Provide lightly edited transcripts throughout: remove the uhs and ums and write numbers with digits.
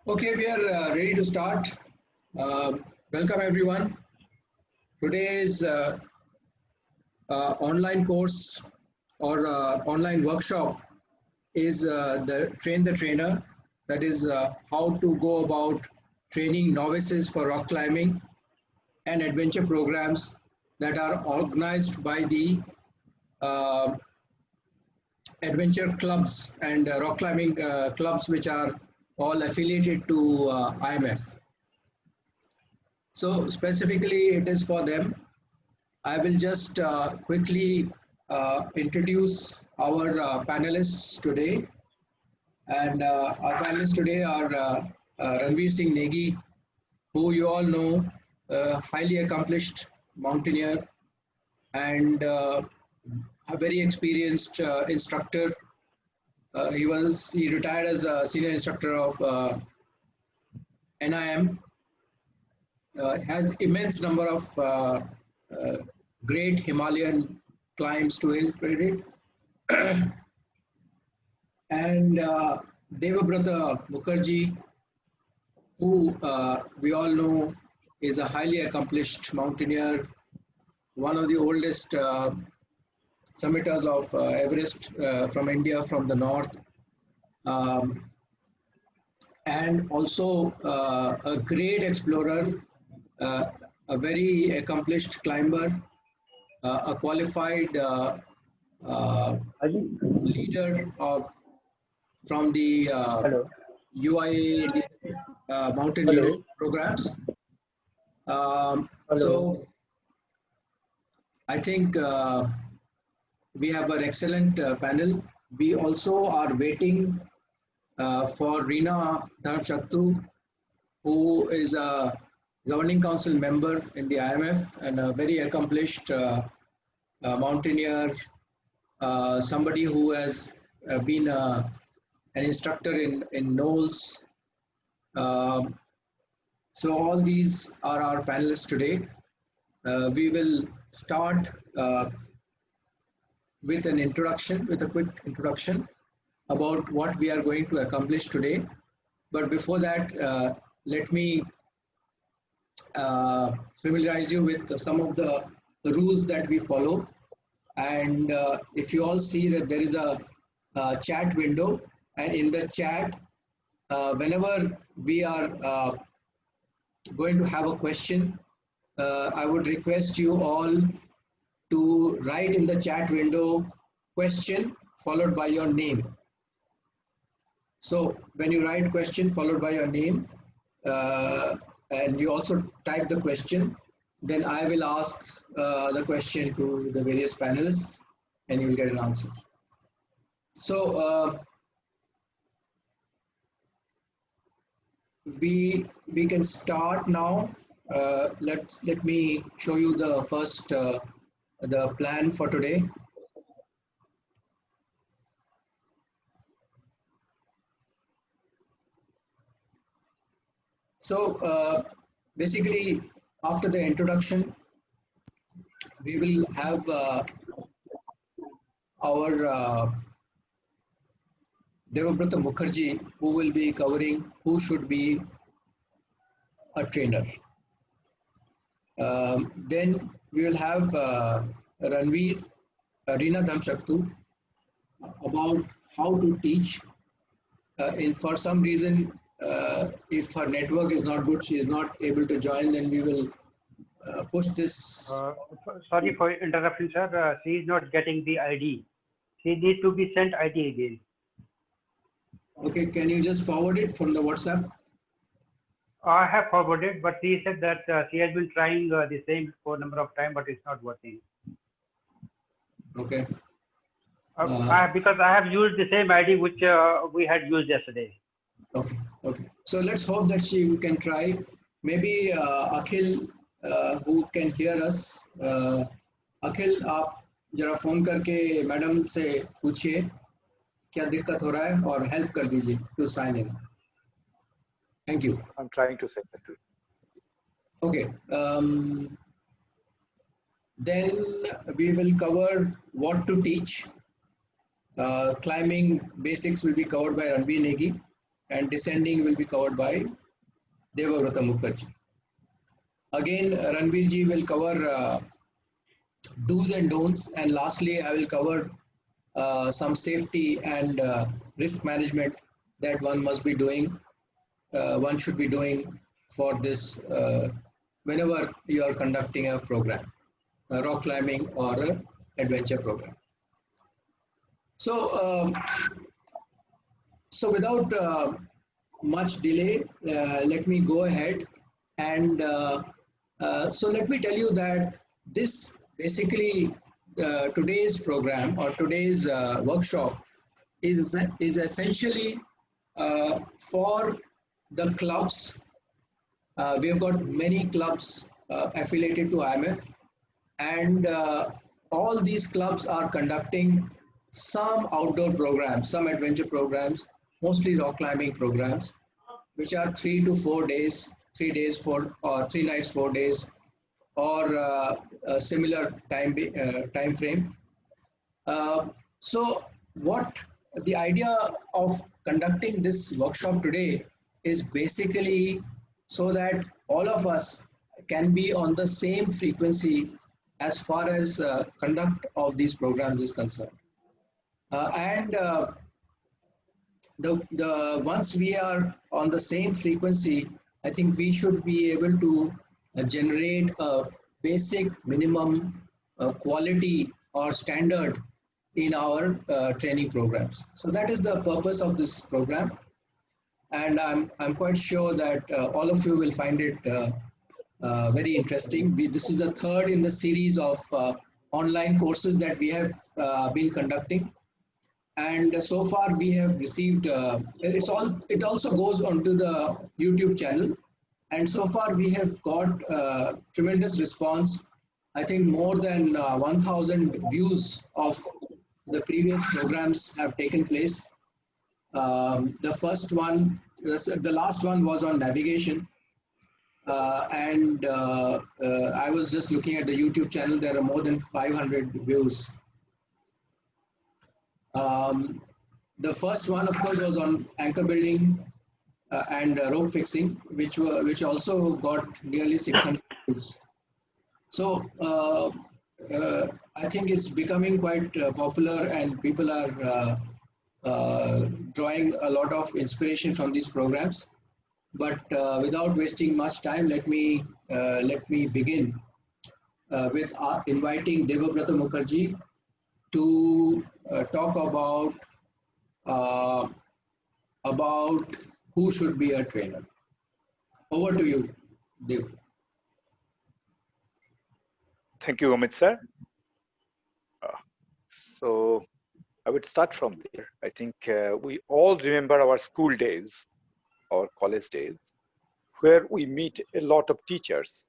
Okay, we are ready to start. Welcome everyone. Today's online course or online workshop is the Train the Trainer. That is how to go about training novices for rock climbing and adventure programs that are organized by the uh, adventure clubs and rock climbing clubs which are all affiliated to IMF. So specifically it is for them. I will just quickly introduce our panelists today. And our panelists today are Ranveer Singh Negi, who you all know, highly accomplished mountaineer and a very experienced instructor. He retired as a senior instructor of NIM. Has immense number of uh, great Himalayan climbs to his credit. And Devabrata Mukherjee, who we all know is a highly accomplished mountaineer, one of the oldest summiters of Everest from India, from the north, um, and also a great explorer, uh, a very accomplished climber, a qualified leader of from the Hello. UIA mountain leadership Hello. programs. Hello. So I think we have an excellent panel. We also are waiting for Reena Dharmshaktu, who is a governing council member in the IMF and a very accomplished mountaineer, somebody who has been an instructor in Knowles. Um, so all these are our panelists today. We will start with an introduction, with a quick introduction about what we are going to accomplish today. But before that, let me familiarize you with some of the rules that we follow. And if you all see that there is a chat window, and in the chat, whenever we are going to have a question, I would request you all to write in the chat window question followed by your name. So when you write question followed by your name, and you also type the question, then I will ask the question to the various panelists and you will get an answer. So we can start now. Let me show you the first the plan for today. So basically, after the introduction, we will have our Devabrata Mukherjee, who will be covering who should be a trainer. Then we will have Ranveer, Reena Dhamshaktu, about how to teach. For some reason, if her network is not good, she is not able to join, then we will push this. Sorry for interrupting, sir. She is not getting the ID. She needs to be sent ID again. Okay, can you just forward it from the WhatsApp? I have forwarded, but she said that she has been trying the same for a number of times, but it's not working. Okay. Because I have used the same ID which we had used yesterday. Okay, okay. So let's hope that she can try. Maybe Akhil, who can hear us, Akhil, आप जरा phone करके madam से पूछिए क्या दिक्कत हो रहा है और हेल्प कर दीजिए to sign in. Thank you. I'm trying to send that to you. Okay. Then we will cover what to teach. Climbing basics will be covered by Ranveer Negi, and descending will be covered by Devavrata Mukherjee. Again, Ranveer ji will cover do's and don'ts, and lastly, I will cover some safety and risk management that one must be doing, one should be doing for this whenever you are conducting a program, a rock climbing or a adventure program. So, without much delay, let me go ahead and so let me tell you that this basically today's program or today's workshop is essentially for the clubs. We have got many clubs affiliated to IMF, and all these clubs are conducting some outdoor programs, some adventure programs, mostly rock climbing programs, which are 3 to 4 days, 3 days, 3 nights, 4 days, or a similar time frame. So, what the idea of conducting this workshop today is basically so that all of us can be on the same frequency as far as conduct of these programs is concerned. And the once we are on the same frequency, I think we should be able to generate a basic minimum quality or standard in our training programs. So that is the purpose of this program, and I'm quite sure that all of you will find it very interesting. This is the third in the series of online courses that we have been conducting, and so far we have received it also goes onto the YouTube channel, and so far we have got tremendous response. I think more than 1000 views of the previous programs have taken place. The first one, the last one was on navigation, and I was just looking at the YouTube channel. There are more than 500 views. The first one, of course, was on anchor building and rope fixing, which also got nearly 600 views. So I think it's becoming quite popular, and people are drawing a lot of inspiration from these programs. But without wasting much time, let me begin with inviting Devavrata Mukherjee to talk uh, about who should be a trainer. Over to you, Dev. Thank you, Amit sir. So I would start from there. I think we all remember our school days or college days, where we meet a lot of teachers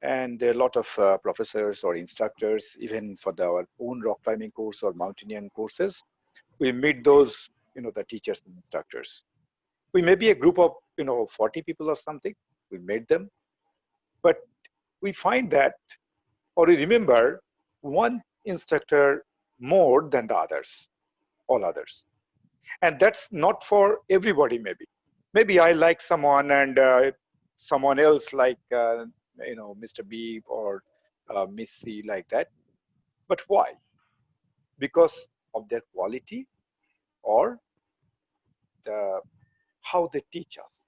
and a lot of professors or instructors, even for our own rock climbing course or mountaineering courses. We meet those, the teachers and instructors. We may be a group of, 40 people or something. We met them, but we find that, or we remember one instructor more than the others, all others. And that's not for everybody, maybe. Maybe I like someone and someone else like, Mr. B or Miss C like that. But why? Because of their quality or how they teach us.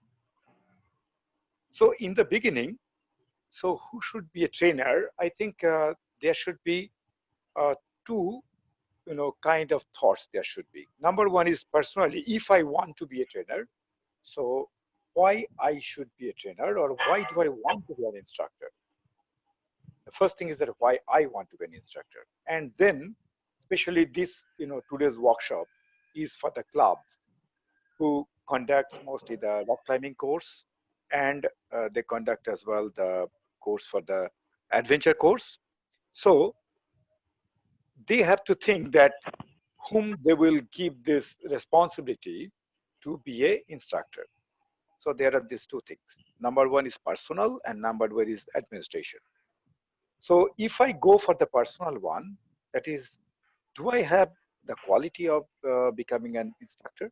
So in the beginning, so who should be a trainer? I think there should be two, kind of thoughts there should be. Number one is personally, if I want to be a trainer, so why I should be a trainer, or why do I want to be an instructor? The first thing is that why I want to be an instructor. And then, especially this, today's workshop is for the clubs who conduct mostly the rock climbing course, and they conduct as well the course for the adventure course. So they have to think that whom they will give this responsibility to be a instructor. So there are these two things. Number one is personal, and number two is administration. So if I go for the personal one, that is, do I have the quality of becoming an instructor?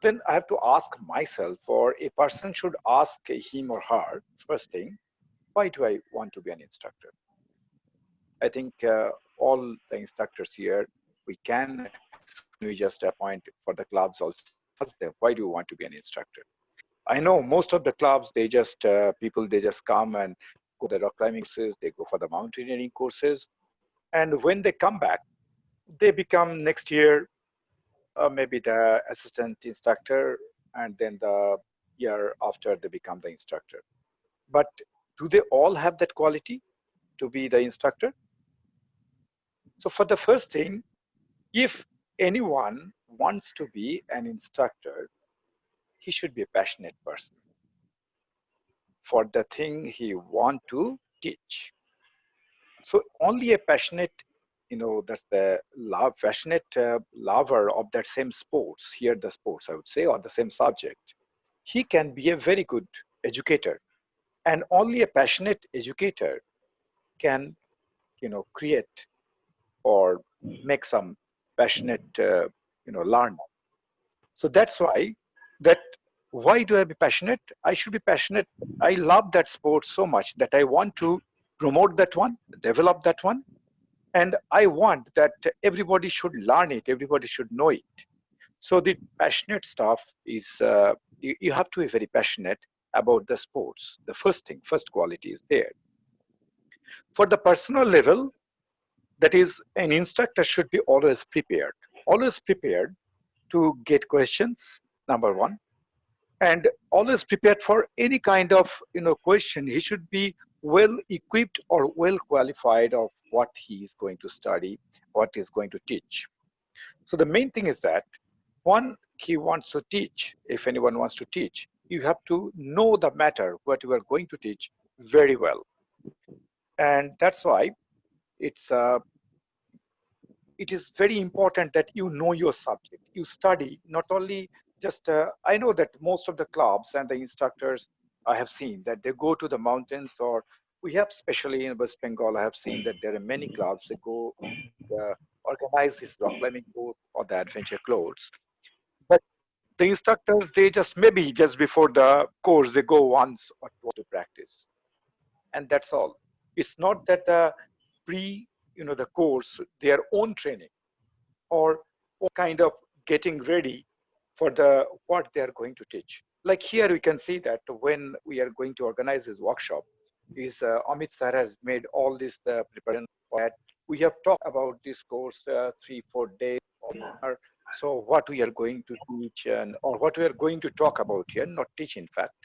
then I have to ask myself, or a person should ask him or her, first thing, why do I want to be an instructor? I think all the instructors here, we can, when we just appoint for the clubs also, ask them, why do you want to be an instructor? I know most of the clubs, they just, people, they just come and go the rock climbing courses, they go for the mountaineering courses. And when they come back, they become next year, maybe the assistant instructor, and then the year after they become the instructor. But do they all have that quality to be the instructor? So for the first thing, if anyone wants to be an instructor, he should be a passionate person for the thing he want to teach. So only a passionate, that's the passionate lover of that same sports, here the sports I would say, or the same subject, he can be a very good educator. And only a passionate educator can, create or make some passionate, learner. So that's why that why do I be passionate? I should be passionate. I love that sport so much that I want to promote that one, develop that one, and I want that everybody should learn it, everybody should know it. So the passionate stuff is you have to be very passionate about the sports. The first thing, first quality is there. For the personal level, that is, an instructor should be always prepared to get questions, number one, and always prepared for any kind of question. He should be well equipped or well qualified of what he is going to study, what he is going to teach. So the main thing is that one, he wants to teach. If anyone wants to teach, you have to know the matter what you are going to teach very well. And that's why it's it is very important that you know your subject. You study not only just, I know that most of the clubs and the instructors I have seen that they go to the mountains, or we have, especially in West Bengal, I have seen that there are many clubs that go organize this rock climbing course or the adventure course. But the instructors, they just maybe just before the course, they go once or twice to practice. And that's all. It's not that the the course, their own training or kind of getting ready for the what they are going to teach. Like here we can see that when we are going to organize this workshop, is Amit sir has made all this preparation for that. We have talked about this course 3-4 days. So what we are going to teach, and or what we are going to talk about here, not teach in fact.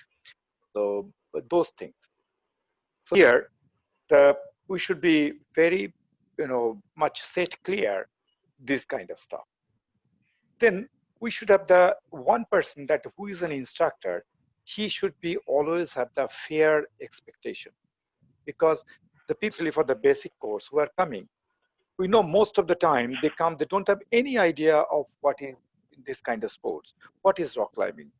So those things. So here the we should be very much set clear this kind of stuff. Then we should have the one person that who is an instructor, he should be always have the fair expectation, because the people for the basic course who are coming, we know most of the time they come, they don't have any idea of what is this kind of sports, what is rock climbing.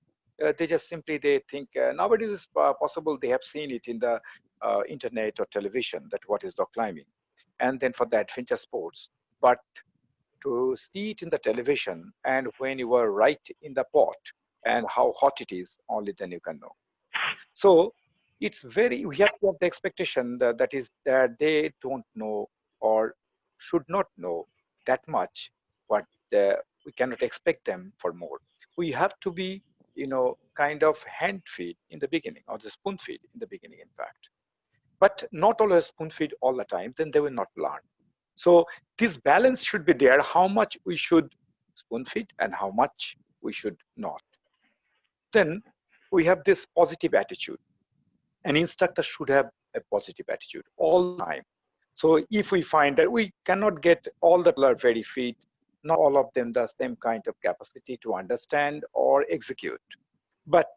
They just simply they think nowadays it's possible they have seen it in the internet or television that what is rock climbing, and then for the adventure sports. But to see it in the television, and when you are right in the pot and how hot it is, only then you can know. So it's very, we have to have the expectation that is that they don't know or should not know that much, but we cannot expect them for more. We have to be, kind of hand feed in the beginning, or the spoon feed in the beginning, in fact. But not always spoon feed all the time, then they will not learn. So this balance should be there, how much we should spoon feed and how much we should not. Then we have this positive attitude. An instructor should have a positive attitude all the time. So if we find that we cannot get all the people are very fit, not all of them the same kind of capacity to understand or execute, but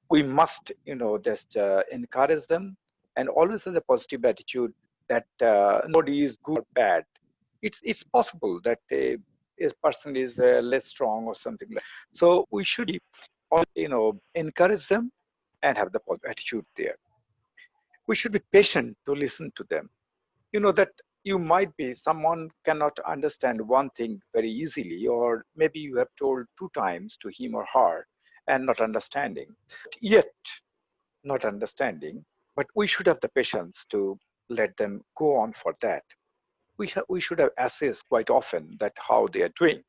we must, just encourage them and always have a positive attitude that nobody is good or bad. It's possible that a person is less strong or something like. So we should, encourage them and have the positive attitude there. We should be patient to listen to them. That you might be someone cannot understand one thing very easily, or maybe you have told 2 times to him or her and not understanding, yet not understanding, but we should have the patience to let them go on for that. We should have assessed quite often that how they are doing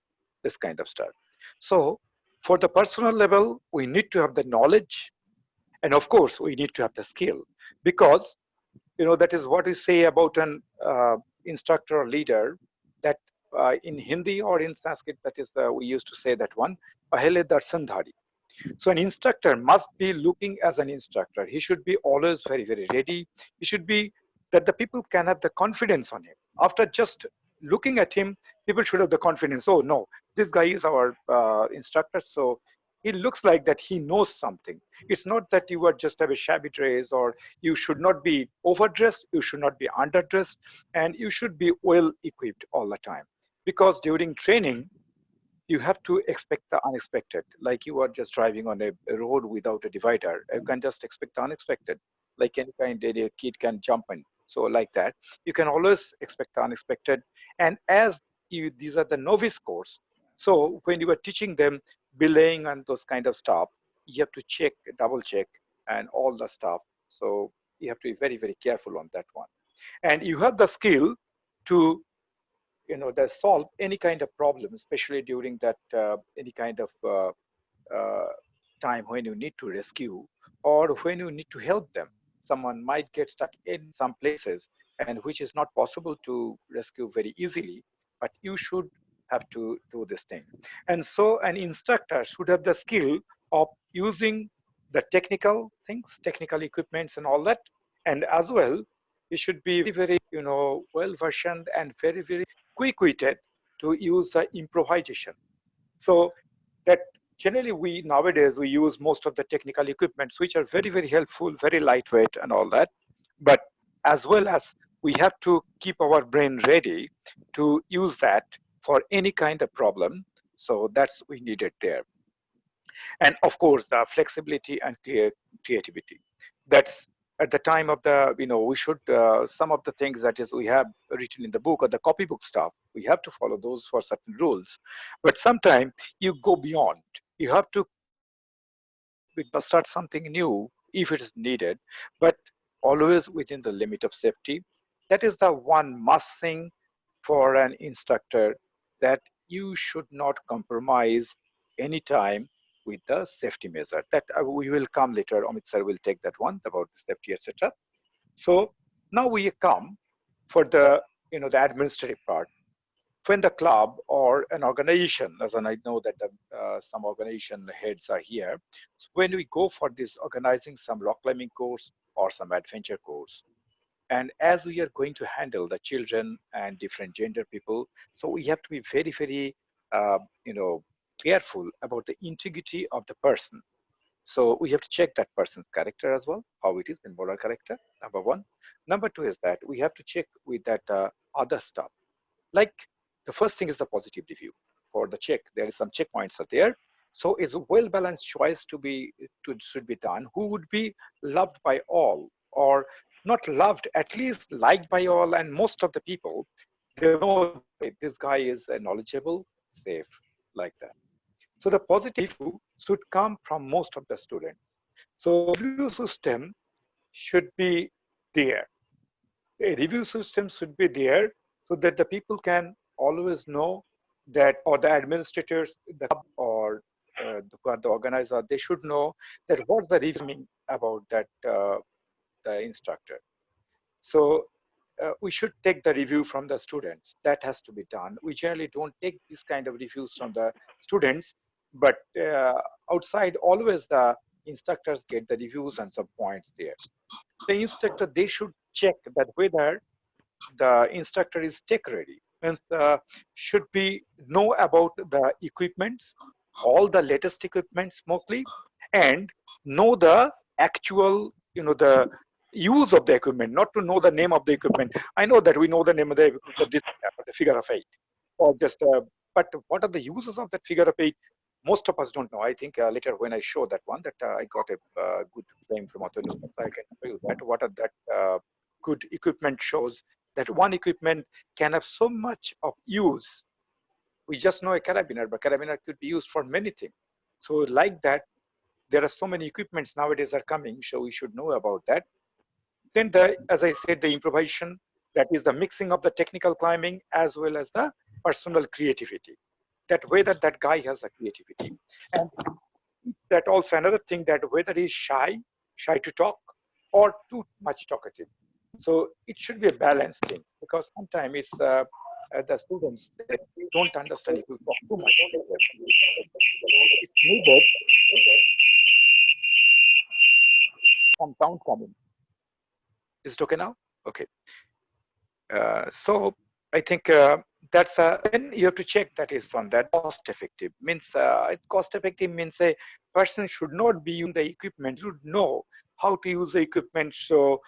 this kind of stuff. So for the personal level, we need to have the knowledge, and of course we need to have the skill, because that is what we say about an instructor or leader, that in Hindi or in Sanskrit, that is we used to say that one, "Pahle darshan dhari." So an instructor must be looking as an instructor. He should be always very, very ready. He should be that the people can have the confidence on him. After just looking at him, people should have the confidence. Oh no, this guy is our instructor, so he looks like that he knows something. It's not that you are just have a shabby dress, or you should not be overdressed, you should not be underdressed, and you should be well equipped all the time. Because during training, you have to expect the unexpected. Like you are just driving on a road without a divider, you can just expect the unexpected. Like any kind, a kid can jump in, so like that you can always expect the unexpected. And as these are the novice course, so when you are teaching them belaying and those kind of stuff, you have to check, double check, and all the stuff. So you have to be very, very careful on that one. And you have the skill to that solve any kind of problem, especially during that any kind of uh, time when you need to rescue, or when you need to help them. Someone might get stuck in some places, and which is not possible to rescue very easily, but you should have to do this thing. And so an instructor should have the skill of using the technical things, technical equipments and all that. And as well, he should be very, very well versioned and very, very quick-witted to use the improvisation. So that generally we nowadays we use most of the technical equipments, which are very, very helpful, very lightweight and all that. But as well as we have to keep our brain ready to use that for any kind of problem. So that's we need it there. And of course the flexibility and creativity. That's at the time of the we should some of the things that is we have written in the book or the copybook stuff, we have to follow those for certain rules. But sometimes you go beyond, you have to start something new if it is needed, but always within the limit of safety. That is the one must thing for an instructor, that you should not compromise anytime with the safety measure. That we will come later. Amit sir will take that one about the safety, etc. So now we come for the the administrative part. When the club or an organization, as I know that some organization heads are here, so when we go for this organizing some rock climbing course or some adventure course, and as we are going to handle the children and different gender people, so we have to be very, very uh, you know careful about the integrity of the person. So we have to check that person's character as well, how it is in moral character, number one. Number two is that we have to check with that other stuff. Like the first thing is the positive review. For the check, there is some checkpoints are there. So it's a well-balanced choice should be done. Who would be loved by all, or not loved, at least liked by all, and most of the people, they know that this guy is knowledgeable, safe, like that. So the positive review should come from most of the students. So review system should be there. A review system should be there so that the people can always know that, or the administrators, the club, or the organizer, they should know that what the review about that the instructor. So we should take the review from the students. That has to be done. We generally don't take this kind of reviews from the students, but outside always the instructors get the reviews and some points there. The instructor, they should check that whether the instructor is tech ready, means should be know about the equipments, all the latest equipments mostly, and know the actual the use of the equipment, not to know the name of the equipment. I know that we know the name of the equipment, this the figure of eight, or just but what are the uses of that figure of eight? Most of us don't know. I think later when I show that one, that I got a good claim from Atanu, I can show you that what are that good equipment shows that one equipment can have so much of use. We just know a carabiner, but carabiner could be used for many things. So like that, there are so many equipments nowadays are coming, so we should know about that. Then as I said, the improvisation, that is the mixing of the technical climbing as well as the personal creativity. That whether that guy has a creativity. And that also another thing, that whether he's shy to talk or too much talkative. So it should be a balanced thing, because sometimes it's the students, they don't understand if you talk too much to them. So it's needed some sound coming. Is it okay now? Okay. So I think that's then you have to check that is on that cost effective means cost effective means a person should not be using the equipment, should know how to use the equipment. So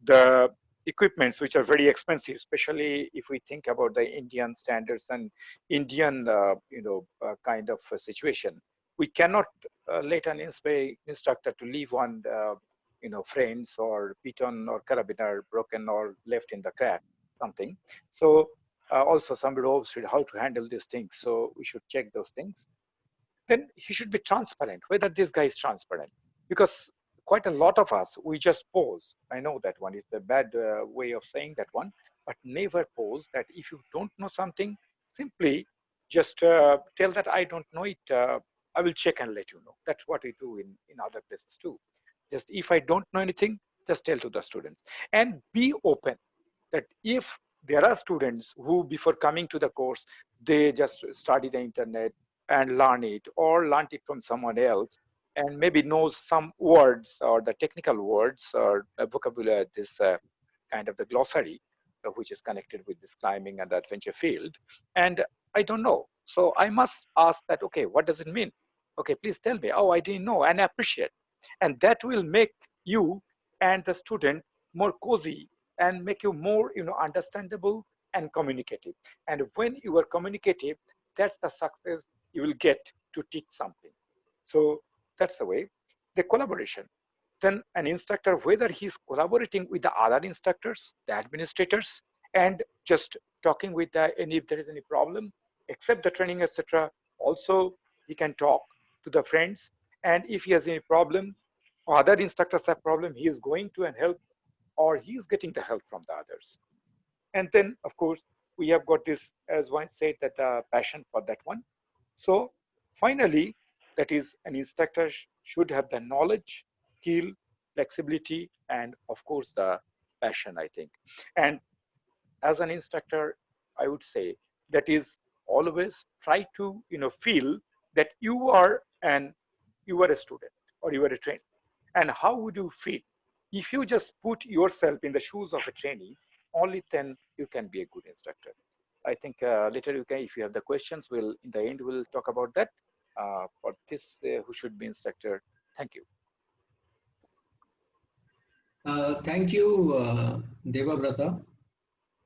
the equipments which are very expensive, especially if we think about the Indian standards and Indian kind of situation, we cannot let an instructor to leave on frames or piton or carabiner broken or left in the crack something. So also some ropes should how to handle these things. So we should check those things. Then he should be transparent, whether this guy is transparent, because quite a lot of us, we just pose. I know that one is the bad way of saying that one, but never pose that if you don't know something, simply just tell that I don't know it. I will check and let you know. That's what we do in other places too. Just if I don't know anything, just tell to the students and be open that if there are students who before coming to the course, they just study the internet and learn it or learned it from someone else and maybe knows some words or the technical words or vocabulary, this kind of the glossary, which is connected with this climbing and adventure field. And I don't know. So I must ask that, okay, what does it mean? Okay, please tell me. Oh, I didn't know, and appreciate. And that will make you and the student more cozy and make you more understandable and communicative. And when you are communicative, that's the success you will get to teach something. So that's the way. The collaboration, then an instructor, whether he's collaborating with the other instructors, the administrators, and just talking with any if there is any problem, except the training, etc. Also, he can talk to the friends, and if he has any problem, or other instructors have problem, he is going to and help, or he is getting the help from the others. And then, of course, we have got this, as one said, that passion for that one. So finally, that is, an instructor should have the knowledge, skill, flexibility, and of course, the passion, I think. And as an instructor, I would say that is always try to feel that you are a student or you are a trainee. And how would you feel if you just put yourself in the shoes of a trainee? Only then you can be a good instructor. I think later you can, if you have the questions, we'll in the end we'll talk about that. For this, who should be instructor? Thank you. Thank you, Devabrata.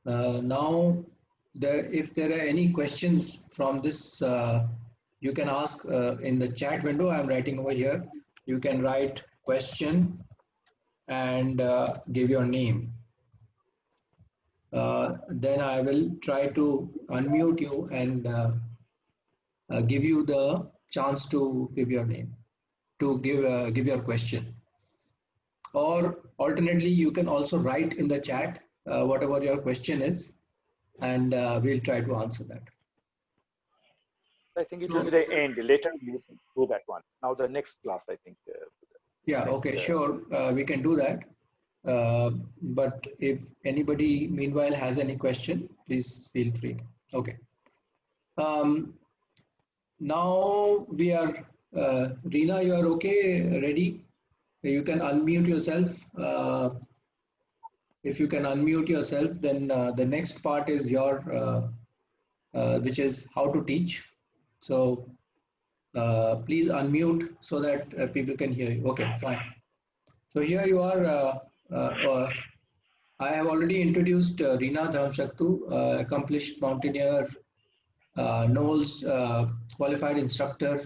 Now, if there are any questions from this, you can ask in the chat window. I'm writing over here. You can write question and give your name. Then I will try to unmute you and give you the chance to give your name, to give your question. Or alternately, you can also write in the chat whatever your question is, and we'll try to answer that. I think it will be the end. Later we do that one. Now the next class, I think. Yeah, okay, sure. We can do that. But if anybody meanwhile has any question, please feel free. Okay. Now we are, Reena, you are okay, ready? You can unmute yourself. If you can unmute yourself, then the next part is your, which is how to teach. So please unmute so that people can hear you. Okay, fine. So here you are. I have already introduced Reena Dharamshaktu, accomplished mountaineer, Knowles qualified instructor,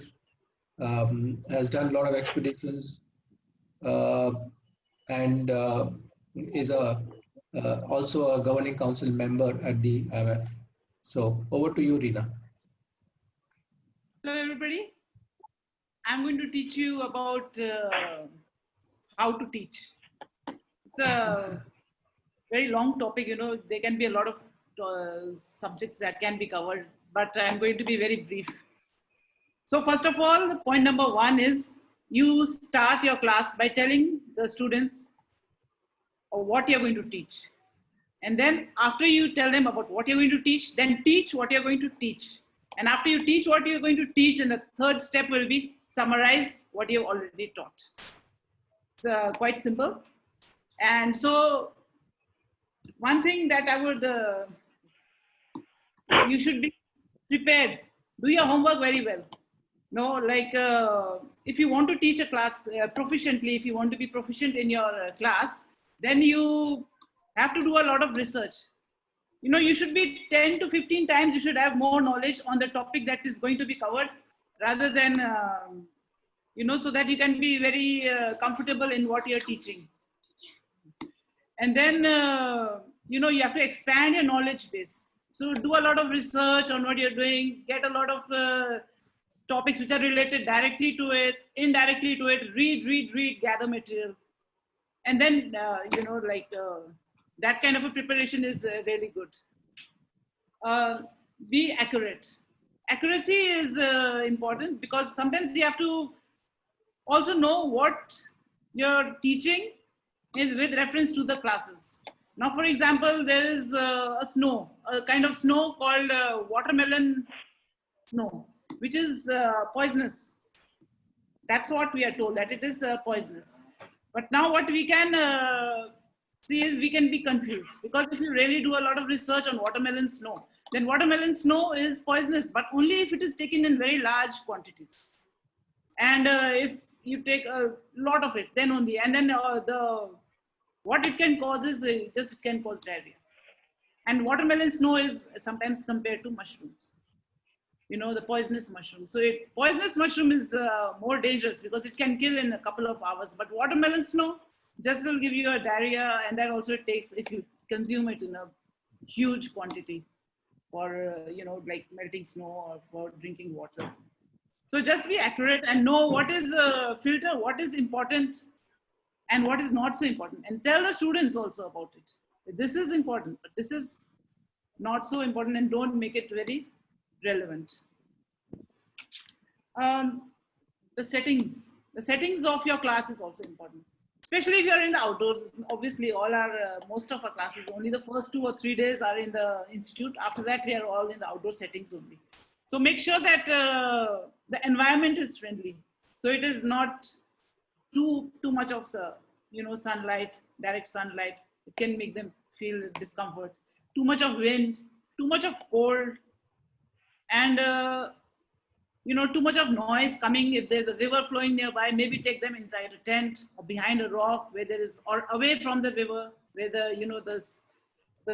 has done a lot of expeditions, and is a also a governing council member at the IMF. So over to you, Reena. Hello, everybody. I'm going to teach you about how to teach. It's a very long topic, you know, there can be a lot of subjects that can be covered, but I'm going to be very brief. So first of all, point number one is you start your class by telling the students what you're going to teach. And then after you tell them about what you're going to teach, then teach what you're going to teach. And after you teach what you're going to teach, and the third step will be summarize what you've already taught. It's quite simple. And so one thing that I would, you should be prepared. Do your homework very well. No, like if you want to teach a class proficiently, if you want to be proficient in your class, then you have to do a lot of research. You know, you should be 10 to 15 times, you should have more knowledge on the topic that is going to be covered rather than, you know, so that you can be very comfortable in what you're teaching. And then, you know, you have to expand your knowledge base. So do a lot of research on what you're doing, get a lot of topics which are related directly to it, indirectly to it, read, gather material. And then, you know, like that kind of a preparation is really good. Be accurate. Accuracy is important because sometimes you have to also know what you're teaching with reference to the classes. Now, for example, there is a kind of snow called watermelon snow, which is poisonous. That's what we are told, that it is poisonous. But now what we can see is we can be confused, because if you really do a lot of research on watermelon snow, then watermelon snow is poisonous, but only if it is taken in very large quantities. And if you take a lot of it, then only, and then what it can cause is it can cause diarrhea. And watermelon snow is sometimes compared to mushrooms, you know, the poisonous mushroom. So poisonous mushroom is more dangerous because it can kill in a couple of hours, but watermelon snow just will give you a diarrhea, and that also it takes if you consume it in a huge quantity for, you know, like melting snow or for drinking water. So just be accurate and know what is a filter, what is important and what is not so important, and tell the students also about it. This is important, but this is not so important, and don't make it very relevant. The settings of your class is also important, especially if you are in the outdoors. Obviously, most of our classes, only the first 2 or 3 days are in the institute. After that, we are all in the outdoor settings only. So make sure that the environment is friendly. So it is not too much of, you know, sunlight, direct sunlight. It can make them feel discomfort. Too much of wind, too much of cold, and you know, too much of noise coming. If there's a river flowing nearby, maybe take them inside a tent or behind a rock where there is, or away from the river, where the, you know, the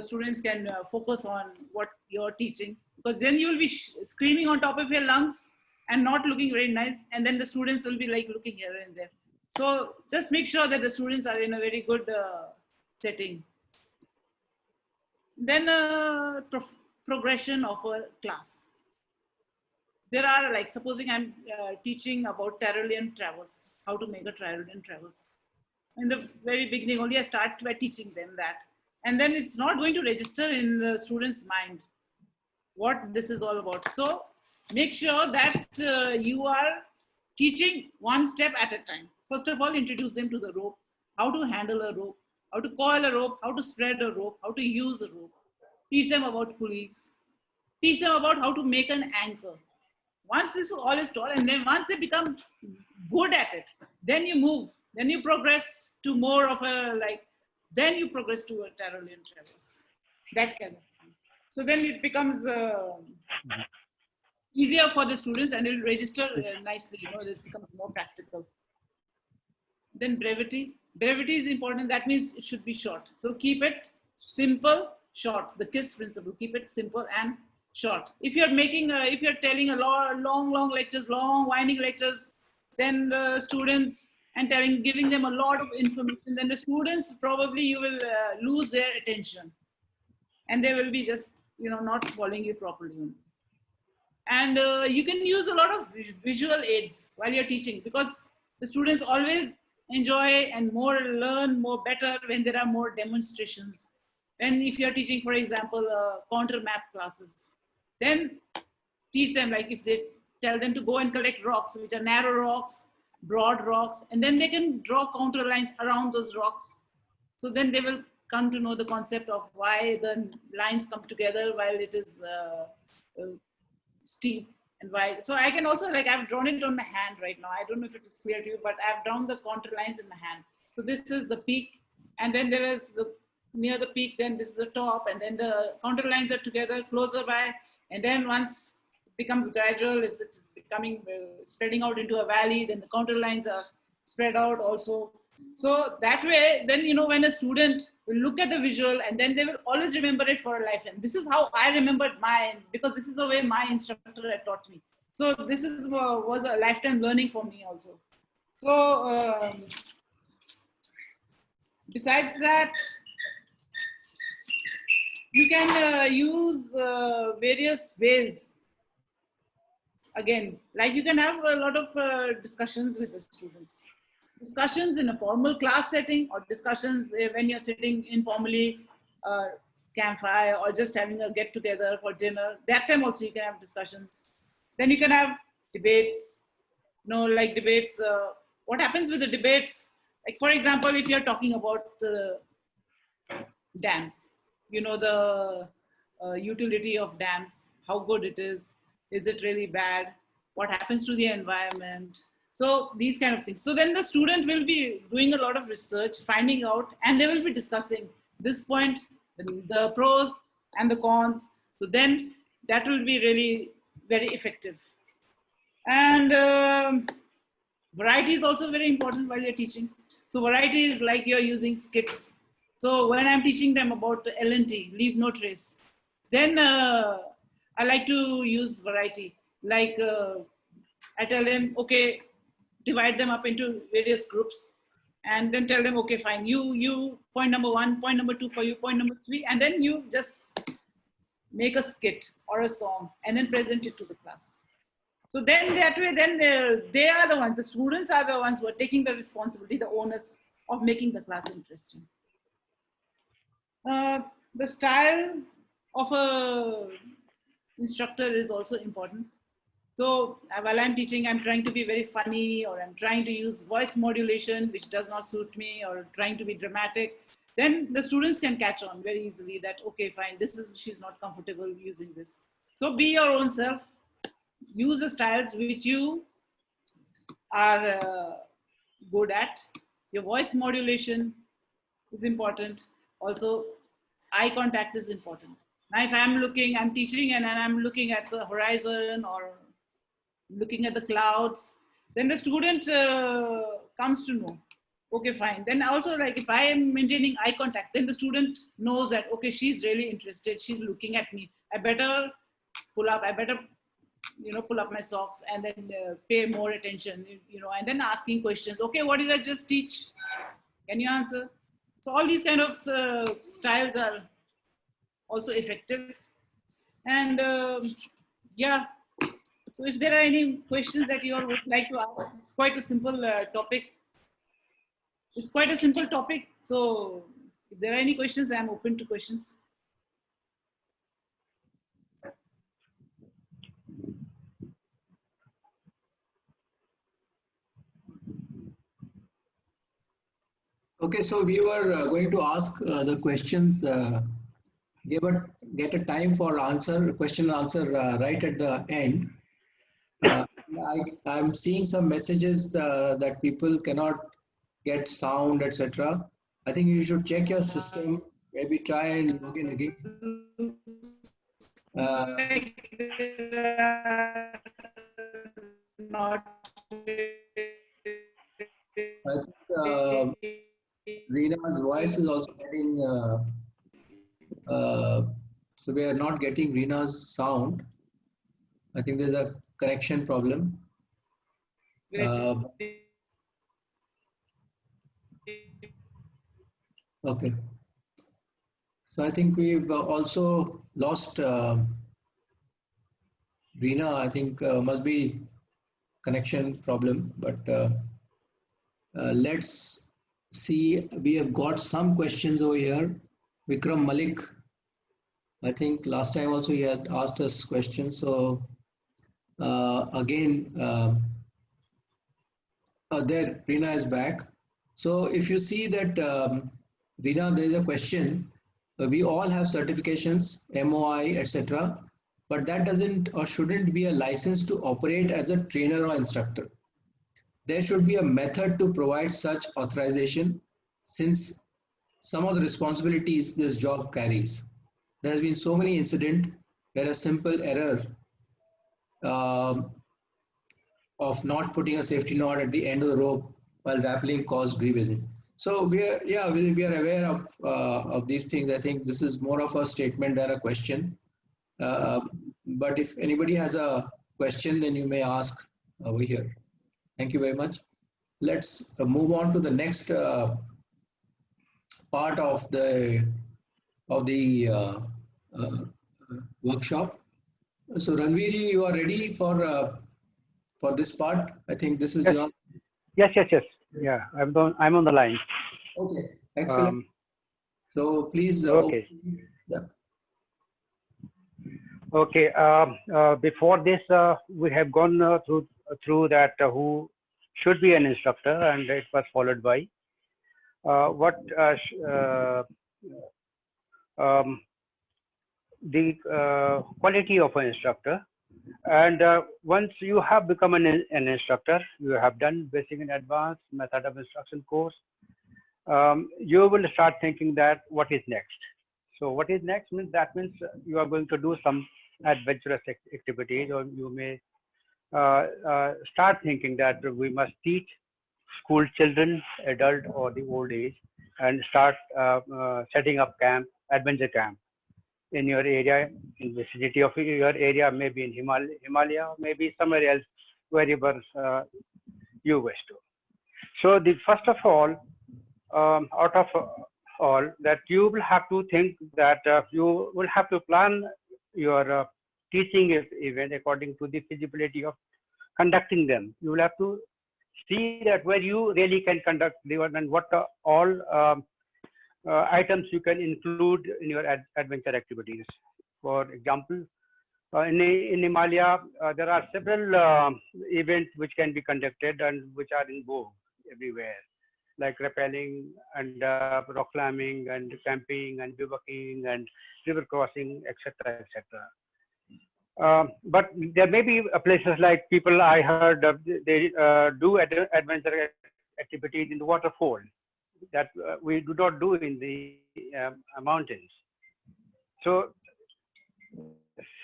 students can focus on what you're teaching, because then you will be screaming on top of your lungs and not looking very nice, and then the students will be like looking here and there. So just make sure that the students are in a very good setting. Then progression of a class. There are, like, supposing I'm teaching about Tyrolean traverse, how to make a Tyrolean traverse. In the very beginning only, I start by teaching them that. And then it's not going to register in the student's mind what this is all about. So make sure that you are teaching one step at a time. First of all, introduce them to the rope, how to handle a rope, how to coil a rope, how to spread a rope, how to use a rope. Teach them about pulleys. Teach them about how to make an anchor. Once this all is taught, and then once they become good at it, then you move, then you progress to more of a, like, then you progress to a Tyrolean traverse, that kind of thing. So then it becomes easier for the students, and it will register nicely, you know, it becomes more practical. Then brevity. Brevity is important. That means it should be short. So keep it simple, short. The KISS principle, keep it simple and short. If you're making, if you're telling a long lectures, long winding lectures, then the students and giving them a lot of information, then the students probably you will lose their attention, and they will be just not following you properly. And you can use a lot of visual aids while you're teaching, because the students always enjoy and more learn more better when there are more demonstrations. And if you're teaching, for example, contour map classes, then teach them, like if they tell them to go and collect rocks, which are narrow rocks, broad rocks, and then they can draw contour lines around those rocks. So then they will come to know the concept of why the lines come together while it is steep and wide. So I can also, like, I've drawn it on my hand right now. I don't know if it is clear to you, but I've drawn the contour lines in my hand. So this is the peak, and then there is the near the peak, then this is the top, and then the contour lines are together closer by, and then once it becomes gradual, if it is becoming spreading out into a valley, then the contour lines are spread out also. So that way, then when a student will look at the visual, and then they will always remember it for a life. And this is how I remembered mine, because this is the way my instructor had taught me. So this is was a lifetime learning for me also. So besides that, you can use various ways. Again, like you can have a lot of discussions with the students. Discussions in a formal class setting, or discussions when you're sitting informally, campfire, or just having a get together for dinner. That time also you can have discussions. Then you can have debates, like debates. What happens with the debates? Like, for example, if you're talking about dams, the utility of dams, how good it is it really bad, what happens to the environment? So these kind of things. So then the student will be doing a lot of research, finding out, and they will be discussing this point, the pros and the cons. So then that will be really very effective. And variety is also very important while you're teaching. So variety is like you're using skits. So when I'm teaching them about L&T, leave no trace, then I like to use variety. Like I tell them, okay, divide them up into various groups, and then tell them, okay, fine, you point number 1, point number 2 for you, point number 3, and then you just make a skit or a song and then present it to the class. So then that way, then they are the ones, the students are the ones who are taking the responsibility, the onus of making the class interesting. The style of a instructor is also important. So while I'm teaching, I'm trying to be very funny, or I'm trying to use voice modulation, which does not suit me, or trying to be dramatic. Then the students can catch on very easily that, okay, fine, she's not comfortable using this. So be your own self. Use the styles which you are good at. Your voice modulation is important. Also, eye contact is important. Now, if I'm teaching and I'm looking at the horizon or looking at the clouds, then the student comes to know, okay, fine. Then also, like, if I am maintaining eye contact, then the student knows that, okay, she's really interested, she's looking at me. I better pull up my socks and then pay more attention, and then asking questions. Okay, what did I just teach? Can you answer? So all these kind of styles are also effective. And yeah, so if there are any questions that you all would like to ask, it's quite a simple topic. It's quite a simple topic. So if there are any questions, I'm open to questions. Okay, so we were going to ask the questions, get a time for question and answer right at the end. I'm seeing some messages that people cannot get sound, etc. I think you should check your system, maybe try and log in again. I think Reena's voice is also getting, so we are not getting Reena's sound. I think there's a connection problem. Okay. So I think we've also lost Reena. I think must be connection problem, but let's see. We have got some questions over here. Vikram Malik, I think last time also he had asked us questions. So again, there Reena is back. So if you see that Reena, there is a question. We all have certifications, MOI, etc. But that doesn't or shouldn't be a license to operate as a trainer or instructor. There should be a method to provide such authorization since some of the responsibilities this job carries. There has been so many incidents where a simple error um, of not putting a safety knot at the end of the rope while rappelling caused grievous. So we are aware of these things. I think this is more of a statement than a question. Uh, but if anybody has a question, then you may ask over here. Thank you very much. Let's move on to the next part of the uh, workshop. So Ranveer, you are ready for this part? I think this is Yes. your. Yes. Yeah, I'm on the line. Okay, excellent. So please. Okay. Yeah. Okay. Before this, we have gone through that who should be an instructor, and it was followed by what the quality of an instructor. And once you have become an instructor, you have done basic and advanced method of instruction course, you will start thinking that what is next. So what is next means you are going to do some adventurous activities, or you may start thinking that we must teach school children, adult or the old age, and start setting up adventure camp in your area, in the vicinity of your area, maybe in Himalaya, maybe somewhere else, wherever you wish to. So the first of all, out of all, that you will have to think that you will have to plan your teaching event according to the feasibility of conducting them. You will have to see that where you really can conduct the one and what all items you can include in your adventure activities. For example, in Himalaya, there are several events which can be conducted and which are in vogue everywhere, like rappelling and rock climbing and camping and bivouacking and river crossing, etc., etc. But there may be places like people I heard they do adventure activities in the waterfall that we do not do in the mountains. So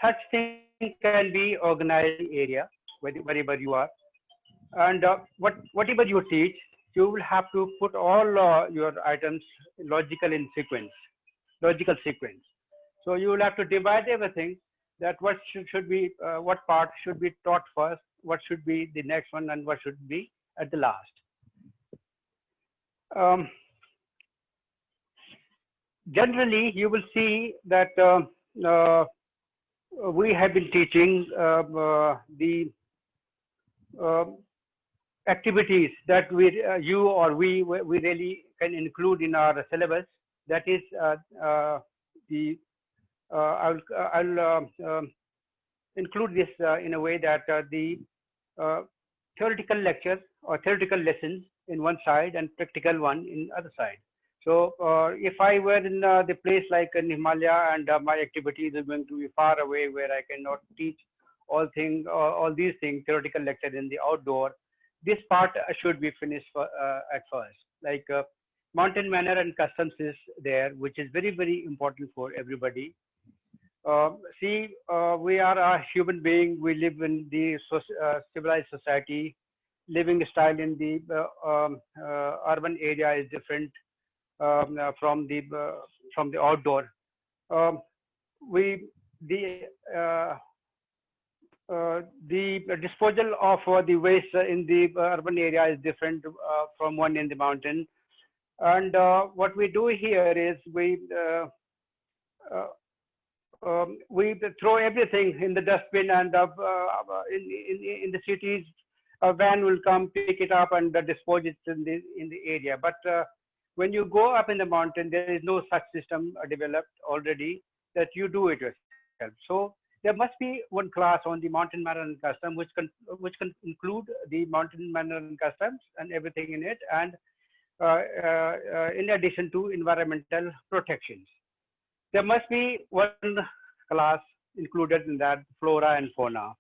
such thing can be organized in the area wherever you are, and whatever you teach, you will have to put all your items logical sequence. So you will have to divide everything, that what should be what part should be taught first, what should be the next one, and what should be at the last. Generally, you will see that we have been teaching the activities that you or we really can include in our syllabus. That is I'll include this in a way that the theoretical lectures or theoretical lessons in one side and practical one in other side. So if I were in the place like in Himalaya and my activities are going to be far away where I cannot teach all these things, theoretical lecture in the outdoor, this part should be finished at first. Like mountain manner and customs is there, which is very, very important for everybody. We are a human being. We live in the civilized society. Living style in the urban area is different from the outdoor. The disposal of the waste in the urban area is different from one in the mountain. And what we do here is we throw everything in the dustbin, and in the cities, a van will come pick it up and dispose it in the area. But when you go up in the mountain, there is no such system developed already that you do it yourself. So there must be one class on the mountain manner and custom, which can include the mountain manner and customs and everything in it, and in addition to environmental protections. There must be one class included in that, flora and fauna.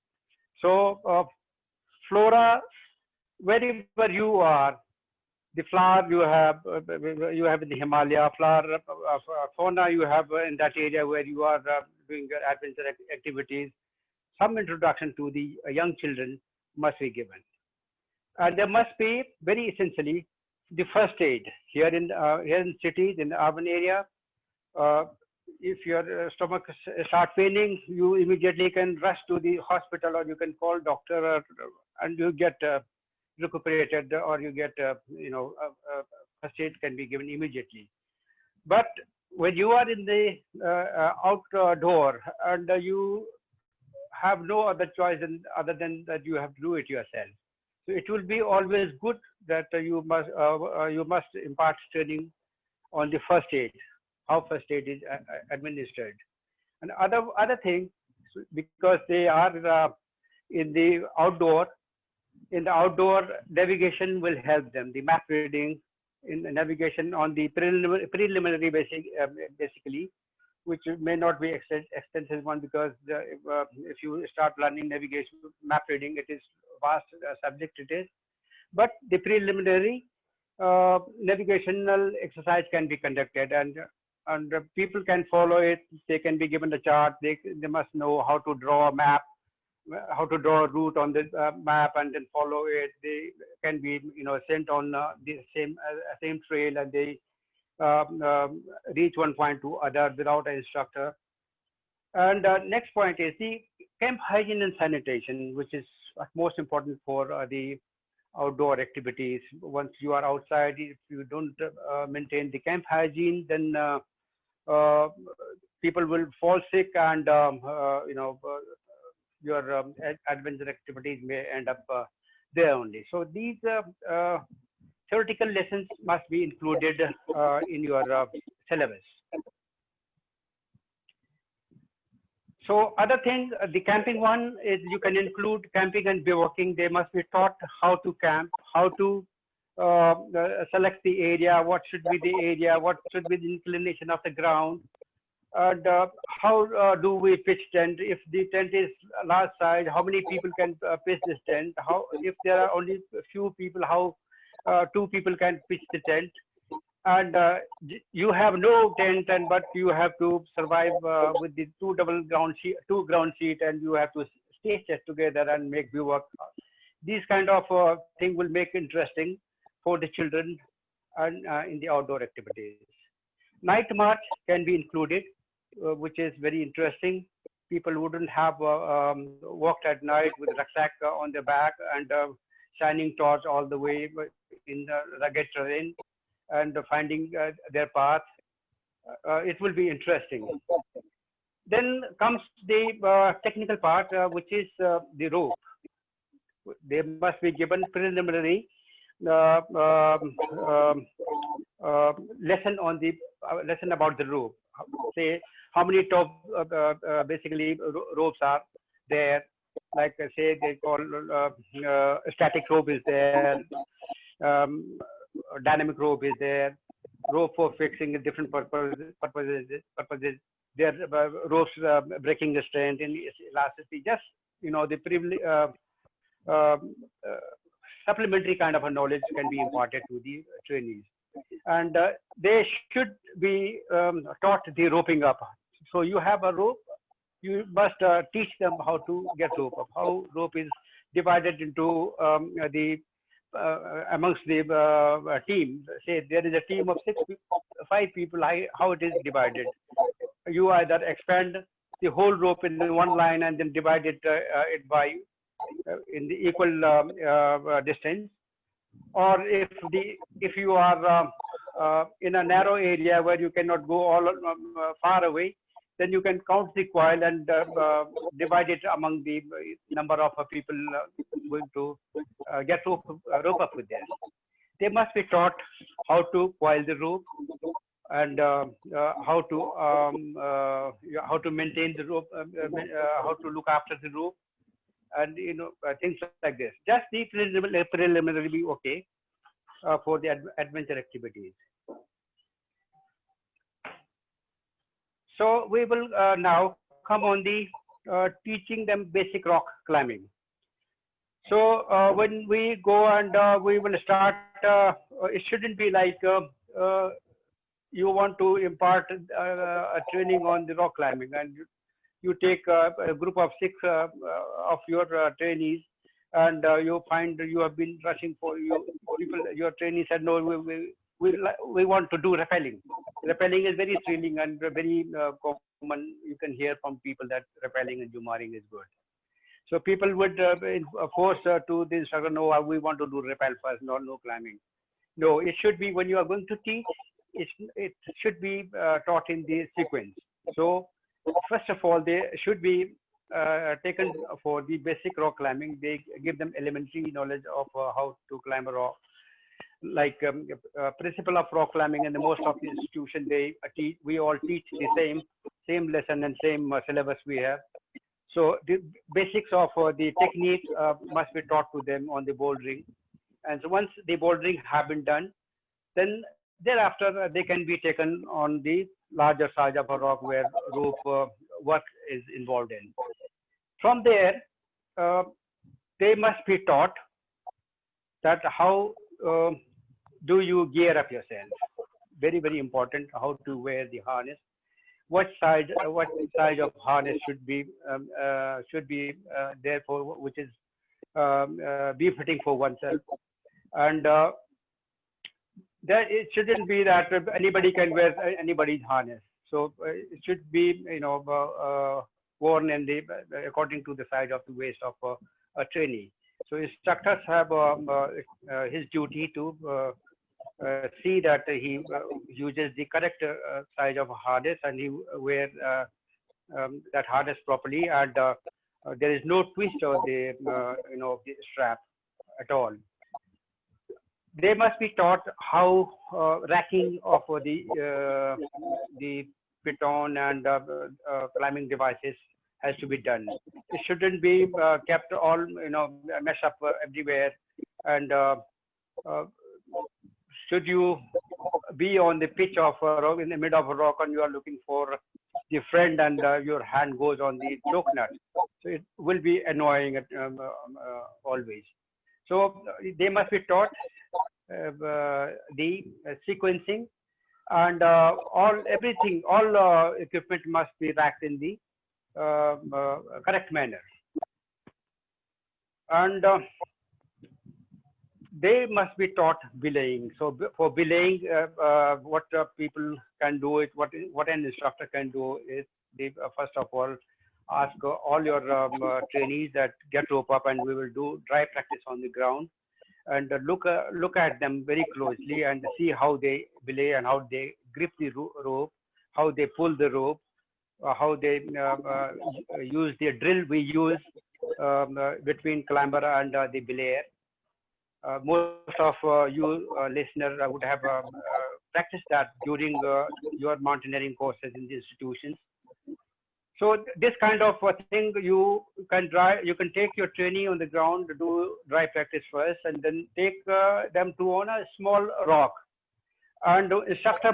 So flora, wherever you are, the flower you have in the Himalaya, flower, fauna you have in that area where you are doing your adventure activities. Some introduction to the young children must be given. And there must be, very essentially, the first aid here in cities, in the urban area. If your stomach starts paining, you immediately can rush to the hospital, or you can call doctor, and you get recuperated, or you get first aid can be given immediately. But when you are in the outdoor, and you have no other choice other than that you have to do it yourself. So it will be always good that you must impart training on the first aid, how first aid is administered. And other things, because they are in the outdoor navigation will help them. The map reading in the navigation on the preliminary basically, which may not be extensive one, because if you start learning navigation, map reading, it is vast subject it is. But the preliminary navigational exercise can be conducted, and people can follow it. They can be given the chart. They must know how to draw a map, how to draw a route on the map, and then follow it. They can be sent on the same trail, and they reach one point to other without an instructor. And next point is the camp hygiene and sanitation, which is most important for the outdoor activities. Once you are outside, if you don't maintain the camp hygiene, then people will fall sick, and your adventure activities may end up there only. So these theoretical lessons must be included in your syllabus. So other thing, the camping one is you can include camping and bivouacking. They must be taught how to camp, how to select the area, what should be the area, what should be the inclination of the ground, and how do we pitch tent. If the tent is large size, how many people can pitch this tent? How, if there are only a few people, how 2 people can pitch the tent? And you have no tent, but you have to survive with the 2 ground sheet, and you have to stitch it together and make bivouac. These kind of thing will make interesting for the children and in the outdoor activities. Night march can be included, which is very interesting. People wouldn't have walked at night with rucksack on their back and shining torch all the way in the rugged terrain, and finding their path. It will be interesting. Then comes the technical part, which is the rope. They must be given preliminary lesson on the lesson about the rope. Say how many top basically ropes are there. Like say they call static rope is there. Dynamic rope is there, rope for fixing different purposes. There are ropes breaking the strength in elasticity. Just the supplementary kind of a knowledge can be imparted to the trainees, and they should be taught the roping up. So you have a rope, you must teach them how to get rope up, how rope is divided into amongst the team. Say there is a team of 5 people, how it is divided. You either expand the whole rope in one line and then divide it by in the equal distance, or if you are in a narrow area where you cannot go all far away, then you can count the coil and divide it among the number of people going to get rope up with this. They must be taught how to coil the rope and how to maintain the rope, how to look after the rope, and things like this. Just the preliminary be okay for the adventure activities. So we will now come on the teaching them basic rock climbing. So when we go and we will start, it shouldn't be like you want to impart a training on the rock climbing, and you take a group of 6 of your trainees, and you find you have been rushing for your trainees said, no, we want to do rappelling. Rappelling is very thrilling and very common. You can hear from people that rappelling and Jumaring is good. So people would force to the instructor, no, we want to do rappel first, no climbing. No, it should be when you are going to teach, it should be taught in the sequence. So first of all, they should be taken for the basic rock climbing. They give them elementary knowledge of how to climb a rock, like principle of rock climbing. And the most of the institution we all teach the same lesson and same syllabus we have. So the basics of the technique must be taught to them on the bouldering. And so once the bouldering have been done, then thereafter they can be taken on the larger size of a rock where rope work is involved in. From there, they must be taught that how do you gear up yourself. Very, very important, how to wear the harness. What size of harness should be there for, which is befitting for oneself, and that it shouldn't be that anybody can wear anybody's harness. So it should be worn in according to the size of the waist of a trainee. So instructors have his duty to see that he uses the correct size of harness, and he wear that harness properly, and there is no twist of the the strap at all. They must be taught how racking of the piton and climbing devices has to be done. It shouldn't be kept all mess up everywhere. And should you be on the pitch of a rock, in the middle of a rock, and you are looking for the friend, and your hand goes on the choke nut, so it will be annoying always. So they must be taught the sequencing, and all equipment must be racked in the correct manner, and they must be taught belaying. So for belaying, what people can do it, what an instructor can do is, they first of all ask all your trainees that get rope up, and we will do dry practice on the ground, and look at them very closely and see how they belay and how they grip the rope, how they pull the rope, how they use the drill we use between climber and the belayer. Most of you listeners would have practiced that during your mountaineering courses in the institutions. So this kind of thing, you can take your trainee on the ground to do dry practice first, and then take them to on a small rock. And instructor's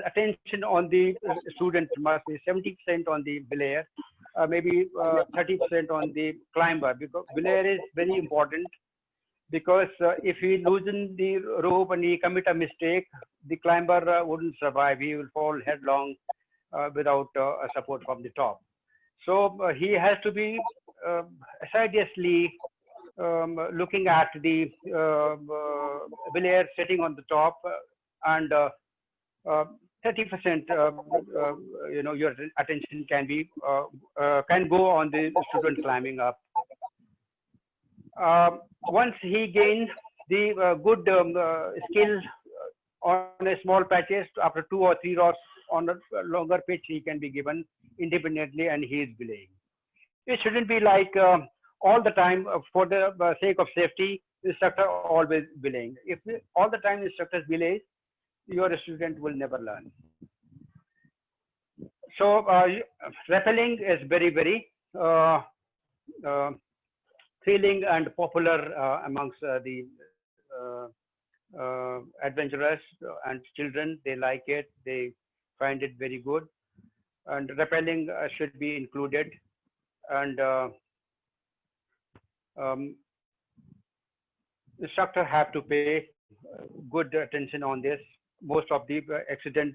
attention on the student must be 70% on the belayer, maybe 30% on the climber, because belayer is very important. Because if he loosens the rope and he commit a mistake, the climber wouldn't survive. He will fall headlong without a support from the top. So he has to be assiduously looking at the belayer sitting on the top, and 30% your attention can go on the student climbing up. Once he gains the good skill on a small patches. After 2 or 3 rods on a longer pitch, he can be given independently, and he is belaying. It shouldn't be like all the time for the sake of safety, instructor always belaying. If all the time instructors belay, your student will never learn. So rappelling is very, very thrilling and popular amongst the adventurers and children. They like it. They find it very good. And rappelling should be included. And instructor have to pay good attention on this. Most of the accident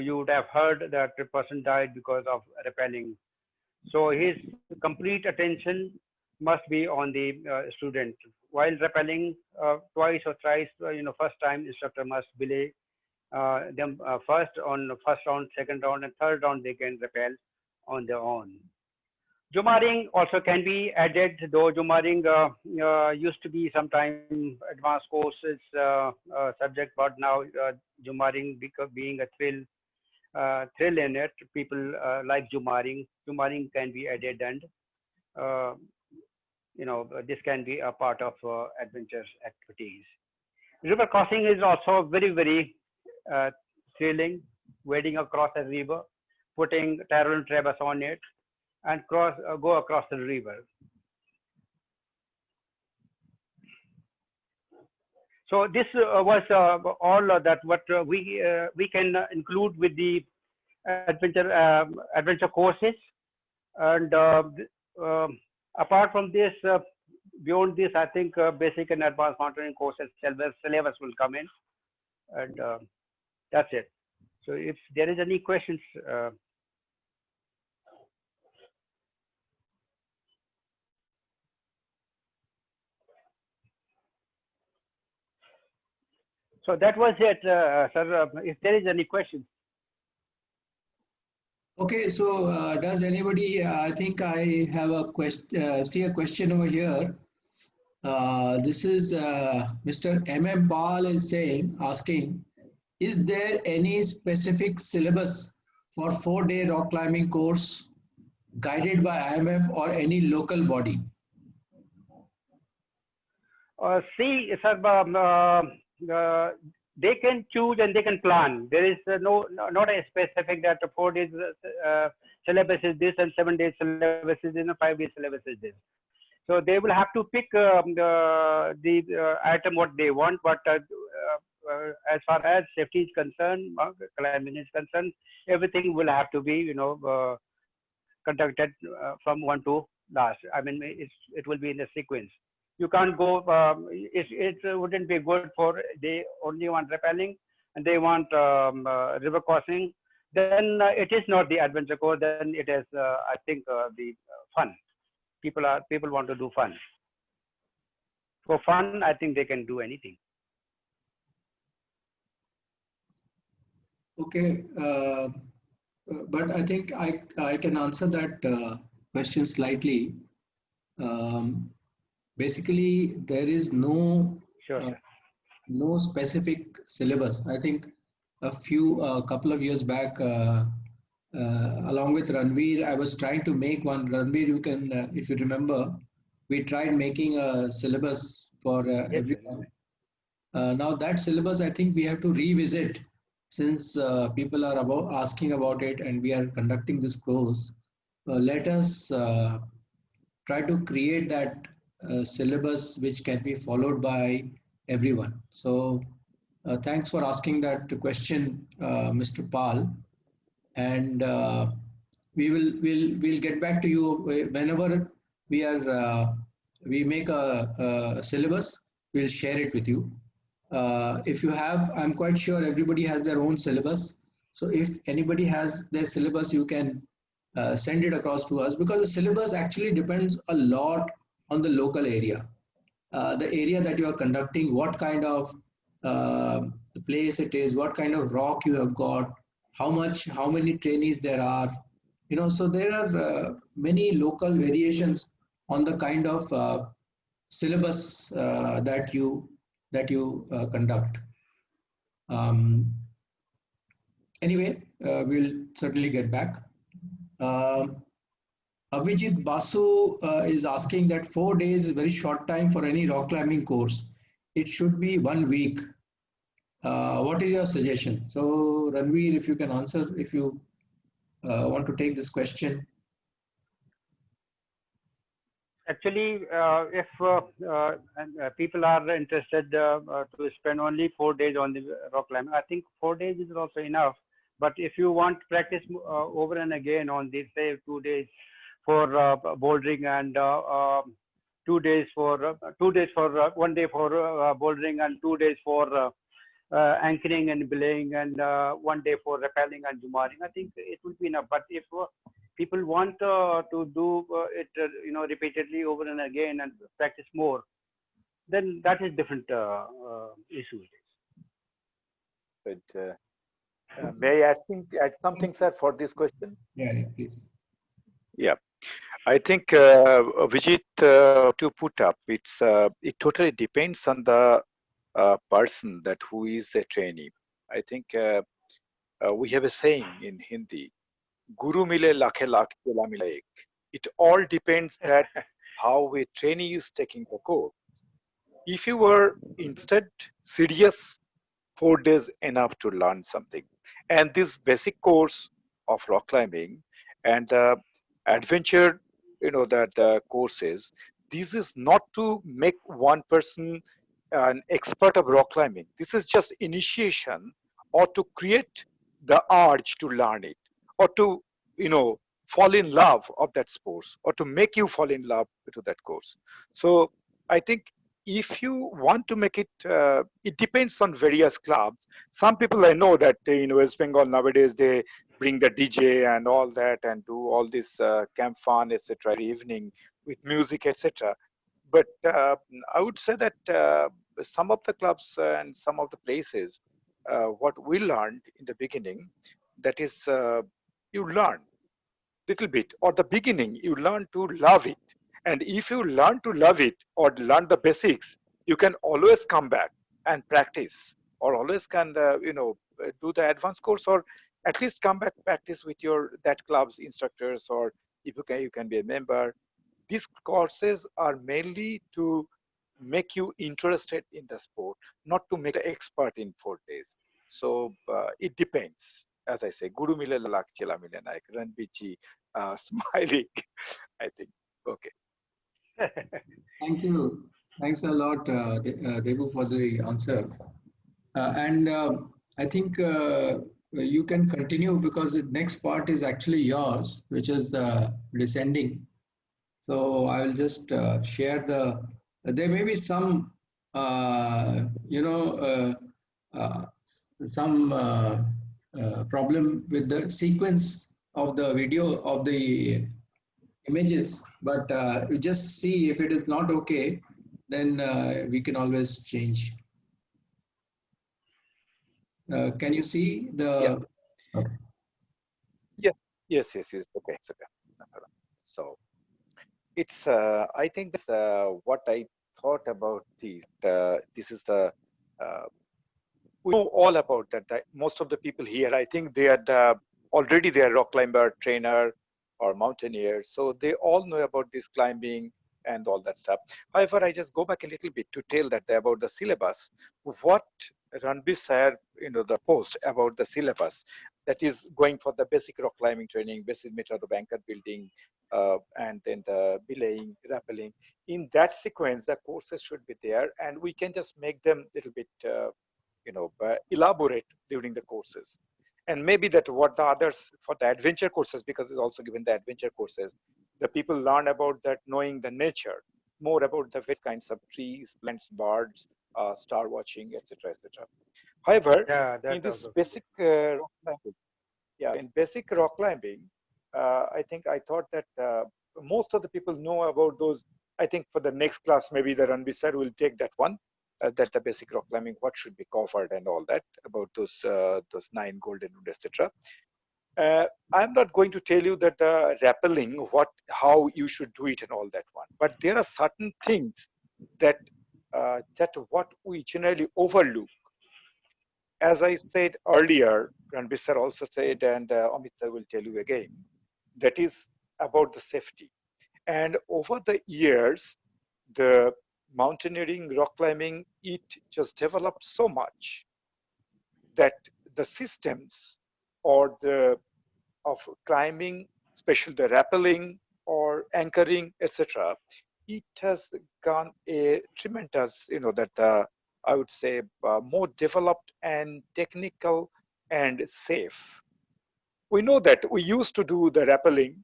you would have heard that a person died because of rappelling. So his complete attention must be on the student. While rappelling twice or thrice, first time instructor must belay them first on first round, second round, and third round they can rappel on their own. Jumaring also can be added, though Jumaring used to be sometime advanced courses subject, but now Jumaring being a thrill in it, people like Jumaring. Jumaring can be added, and this can be a part of adventure activities. River crossing is also very, very thrilling. Wading across a river, putting taro and traverse on it, and go across the river. So this was all that what we can include with the adventure courses. And apart from this, beyond this, I think basic and advanced mountaineering courses syllabus will come in, and that's it. So if there is any questions. So that was it, sir. If there is any questions. Okay, so does anybody? I think I have a question. See a question over here. This is Mr. M.M. Paul is asking, is there any specific syllabus for 4-day rock climbing course guided by IMF or any local body? See, sir. They can choose and they can plan. There is not a specific that 4 days syllabus is this and 7 days syllabus is this and 5 days syllabus is this. So they will have to pick the item what they want. But as far as safety is concerned, climbing is concerned, everything will have to be conducted from one to last. I mean, it will be in a sequence. You can't go, it wouldn't be good for they only want rappelling and they want river crossing. Then it is not the adventure course, then it is, I think, the fun. People want to do fun. For fun, I think they can do anything. Okay, but I think I can answer that question slightly. Basically, there is no no specific syllabus. I think a couple of years back, along with Ranveer, I was trying to make one. Ranveer, you can, if you remember, we tried making a syllabus for everyone. Now that syllabus, I think we have to revisit since people are asking about it, and we are conducting this course. Let us try to create that syllabus which can be followed by everyone. So thanks for asking that question, Mr. Pal, and we'll get back to you whenever we make a syllabus. We'll share it with you. If you have, I'm quite sure everybody has their own syllabus. So if anybody has their syllabus, you can send it across to us, because the syllabus actually depends a lot on the local area, the area that you are conducting, what kind of place it is, what kind of rock you have got, how many trainees there are, so there are many local variations on the kind of syllabus that you conduct. Um, anyway, we'll certainly get back. Abhijit Basu is asking that 4 days is very short time for any rock climbing course. It should be 1 week. What is your suggestion? So, Ranveer, if you can answer, if you want to take this question. Actually, if people are interested to spend only 4 days on the rock climbing, I think 4 days is also enough. But if you want practice over and again on this, say 2 days for bouldering and 2 days for 1 day for bouldering and 2 days for anchoring and belaying and 1 day for rappelling and jumaring, I think it will be enough. But if people want to do it, repeatedly over and again and practice more, then that is different issue. But may I add something, sir, for this question? Yeah, please. Yeah, I think Vijit, to put up, it totally depends on the person that who is the trainee. I think we have a saying in Hindi, Guru mile lakhe lakh chela mila ek. It all depends that how a trainee is taking the course. If you were instead serious, 4 days enough to learn something. And this basic course of rock climbing and the adventure, that the courses, this is not to make one person an expert of rock climbing. This is just initiation or to create the urge to learn it or to, fall in love of that sports or to make you fall in love to that course. So I think if you want to make it, it depends on various clubs. Some people I know that in West Bengal nowadays they bring the DJ and all that and do all this camp fun, etc. every evening with music, etc. But I would say that some of the clubs and some of the places, what we learned in the beginning, that is, you learn little bit or the beginning you learn to love it, and if you learn to love it or learn the basics, you can always come back and practice or always can do the advanced course or at least come back practice with your that club's instructors, or if you can be a member. These courses are mainly to make you interested in the sport, not to make an expert in 4 days. So it depends. As I say, Guru Mile Lalak Chela Mile Naik, Ranbiji, smiling, I think. Okay. Thank you. Thanks a lot, Devu, for the answer. And I think you can continue because the next part is actually yours, which is descending. So I will just share there may be some, some problem with the sequence of the video of the images, but you just see if it is not okay, then we can always change. Can you see the? Yeah. Okay. Yes. Okay, it's okay. No problem. So it's I think that's what I thought about this. This is the we know all about that. Most of the people here, I think they are already they are rock climber, trainer, or mountaineer, so they all know about this climbing and all that stuff. However, I just go back a little bit to tell that about the syllabus. What Ranbir sir, the post about the syllabus that is going for the basic rock climbing training, basic method of anchor building, and then the belaying, rappelling. In that sequence, the courses should be there, and we can just make them a little bit elaborate during the courses. And maybe that what the others for the adventure courses, because it's also given the adventure courses, the people learn about that, knowing the nature, more about the various kinds of trees, plants, birds, star watching, etc., etc. However, in this basic rock climbing, in basic rock climbing, I think I thought that most of the people know about those. I think for the next class, maybe the Ranbir sir will take that one. That the basic rock climbing, what should be covered and all that about those 9 golden rules, etc. I'm not going to tell you that rappelling, how you should do it and all that one. But there are certain things that what we generally overlook. as I said earlier, Ranbir sir also said, and Amit sir will tell you again, that is about the safety. And over the years, the mountaineering, rock climbing, it just developed so much that the systems or the of climbing, especially the rappelling or anchoring, etc., it has gone a tremendous, that I would say more developed and technical and safe. We know that we used to do the rappelling.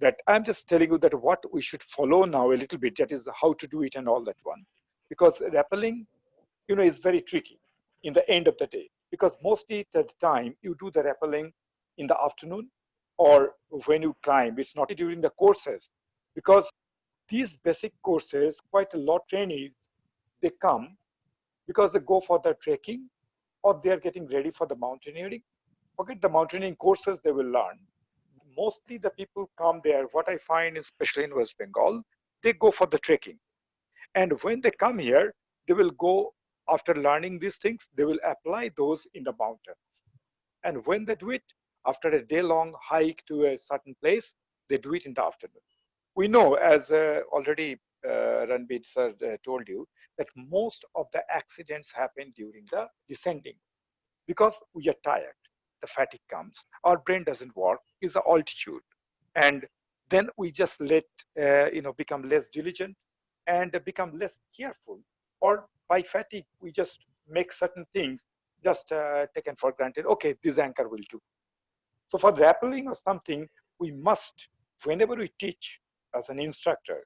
That I'm just telling you that what we should follow now a little bit. That is how to do it and all that one, because rappelling, is very tricky in the end of the day, because mostly at the time you do the rappelling in the afternoon or when you climb. It's not during the courses, because these basic courses, quite a lot of trainees, they come because they go for the trekking or they are getting ready for the mountaineering. Forget the mountaineering courses they will learn. Mostly the people come there, what I find, especially in West Bengal, they go for the trekking. And when they come here, they will go, after learning these things, they will apply those in the mountains. And when they do it, after a day-long hike to a certain place, they do it in the afternoon. We know, as already Ranbir sir told you, that most of the accidents happen during the descending, because we are tired. The fatigue comes. Our brain doesn't work. It's the altitude, and then we just become less diligent and become less careful. Or by fatigue, we just make certain things just taken for granted. Okay, this anchor will do. So for rappelling or something, we must, whenever we teach as an instructor,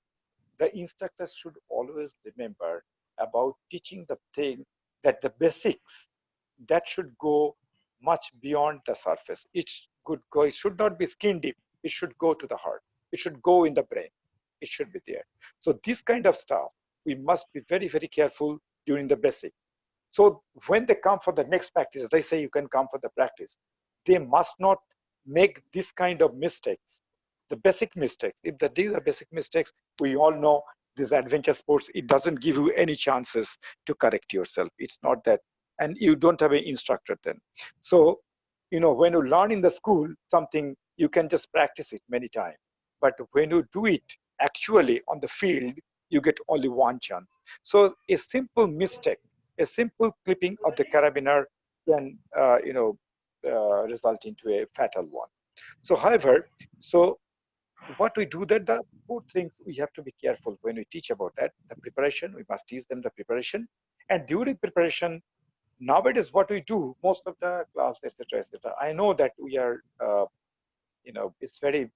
the instructor should always remember about teaching the thing, that the basics that should go much beyond the surface. It should not be skin deep. It should go to the heart. It should go in the brain. It should be there. So this kind of stuff, we must be very, very careful during the basic. So when they come for the next practice, as I say, you can come for the practice, they must not make this kind of mistakes, the basic mistakes. If these are basic mistakes, we all know these adventure sports, it doesn't give you any chances to correct yourself. It's not that, and you don't have an instructor then. So, when you learn in the school something, you can just practice it many times. But when you do it actually on the field, you get only one chance. So a simple mistake, a simple clipping of the carabiner can, result into a fatal one. So, however, so what we do, that the four things we have to be careful when we teach about that. The preparation, we must teach them the preparation. And during preparation, nowadays what we do, most of the class, etc., etc., I know that we are, it's very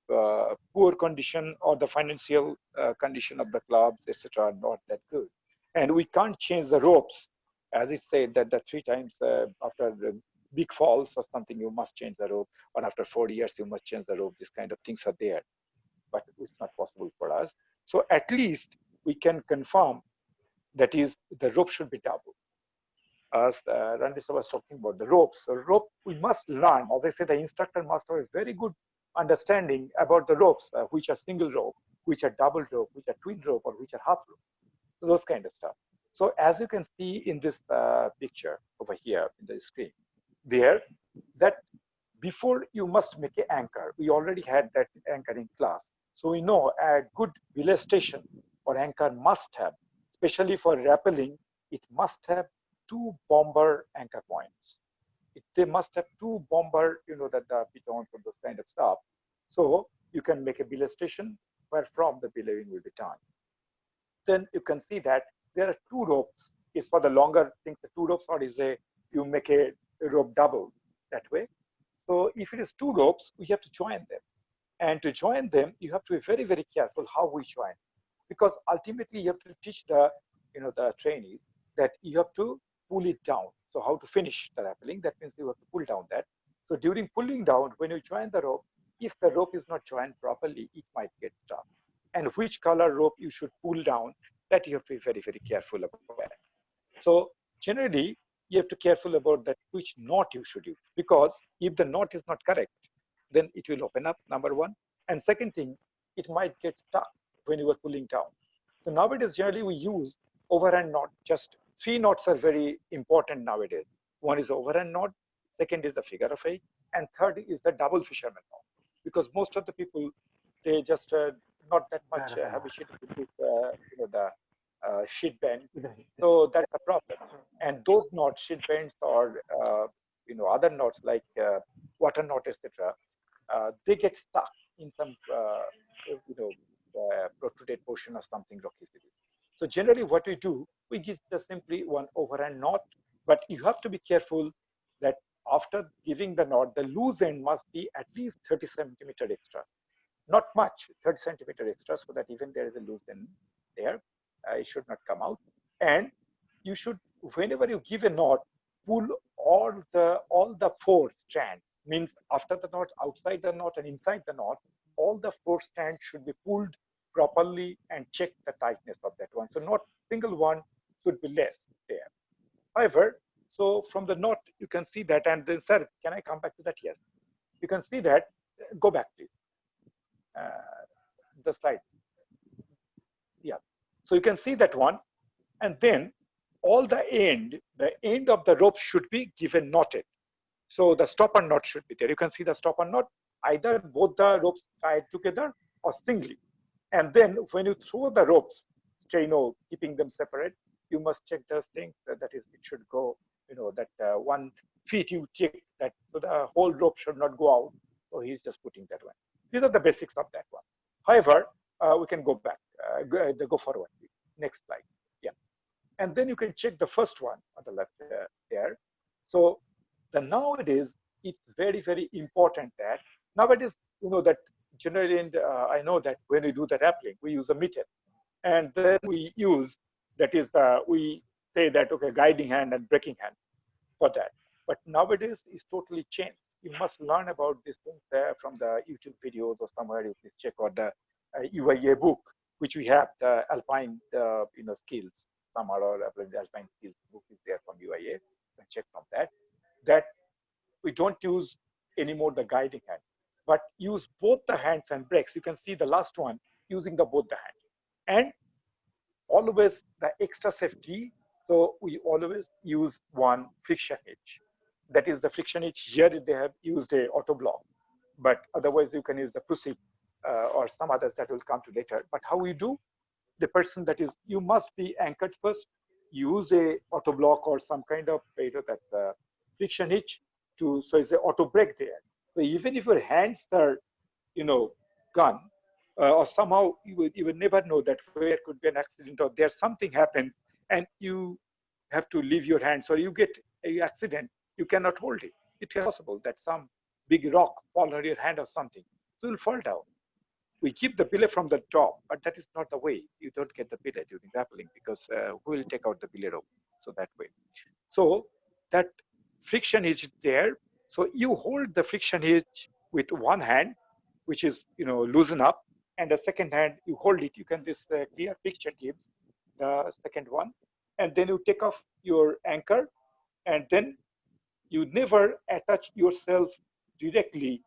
poor condition, or the financial condition of the clubs, etc., not that good. And we can't change the ropes. As it said that the 3 times after the big falls or something, you must change the rope, or after 4 years, you must change the rope. These kind of things are there, but it's not possible for us. So at least we can confirm, that is, the rope should be double. As Ranbir was talking about the ropes, so rope we must learn. As I said, the instructor must have a very good understanding about the ropes, which are single rope, which are double rope, which are twin rope, or which are half rope. So those kind of stuff. So as you can see in this picture over here in the screen, there, that before you must make an anchor. We already had that anchoring class. So we know a good belay station or anchor must have, especially for rappelling, it must have 2 bomber anchor points. They must have 2 bomber, that the pitons and those kind of stuff. So you can make a belay station where from the belaying will be done. Then you can see that there are 2 ropes. It's for the longer things, the 2 ropes, or is you make a rope double that way. So if it is 2 ropes, we have to join them. And to join them, you have to be very, very careful how we join. Because ultimately you have to teach the, the trainees that you have to pull it down. So how to finish the rappelling, that means you have to pull down that. So during pulling down, when you join the rope, if the rope is not joined properly, it might get stuck. And which color rope you should pull down, that you have to be very, very careful about that. So generally, you have to be careful about that which knot you should use, because if the knot is not correct, then it will open up, number one. And second thing, it might get stuck when you are pulling down. So nowadays, generally we use overhand knot. Just 3 knots are very important nowadays. One is overhand knot, second is the figure of 8, and third is the double fisherman knot. Because most of the people, they just not that much habituated with the sheet bend, so that's a problem. And those knots, sheet bends or other knots like water knot, etc., they get stuck in some protruded portion or something rocky. So generally, what we do, we give just simply one overhand knot, but you have to be careful that after giving the knot, the loose end must be at least 30 centimeter extra. Not much, 30 centimeter extra, so that even there is a loose end there, it should not come out. And you should, whenever you give a knot, pull all the four strands. Means after the knot, outside the knot, and inside the knot, all the four strands should be pulled properly and check the tightness of that one. So not single one should be less there. However, so from the knot, you can see that, and then, sir, can I come back to that? Yes. You can see that, go back please. The slide. Yeah. So you can see that one, and then all the end of the rope should be given knotted. So the stopper knot should be there. You can see the stopper knot, either both the ropes tied together or singly. And then when you throw the ropes, keeping them separate, you must check those things. That is, it should go, that 1 feet you check that, so the whole rope should not go out. So he's just putting that one. These are the basics of that one. However, we can go back, go forward. Next slide. Yeah. And then you can check the first one on the left there. So nowadays, it's very, very important that nowadays, that generally, and I know that when we do the rappelling, we use a mitten. And then we use, that is, we say that, okay, guiding hand and braking hand for that. But nowadays, it's totally changed. You must learn about these things from the YouTube videos or somewhere. You please check, or the UIA book, which we have, the Alpine, skills. Somewhere, or the Alpine skills book is there from UIA. You can check from that. That we don't use anymore the guiding hand, but use both the hands and brakes. You can see the last one using both the hands. And always the extra safety. So we always use one friction hitch. That is the friction hitch. Here they have used a auto block, but otherwise you can use the pussy or some others that will come to later. But how we do, the person that is, you must be anchored first, use a auto block or some kind of that friction hitch so it's an auto brake there. So even if your hands are gone, or somehow you will never know that where could be an accident, or there's something happens and you have to leave your hands, or you get an accident, you cannot hold it. It's possible that some big rock fall on your hand or something, so you'll fall down. We keep the belay from the top, but that is not the way. You don't get the belay during rappelling, because we will take out the belay rope. So that way. So that friction hitch there. So you hold the friction hitch with one hand, which is loosen up, and the second hand you hold it. You can, this clear picture gives the second one, and then you take off your anchor, and then you never attach yourself directly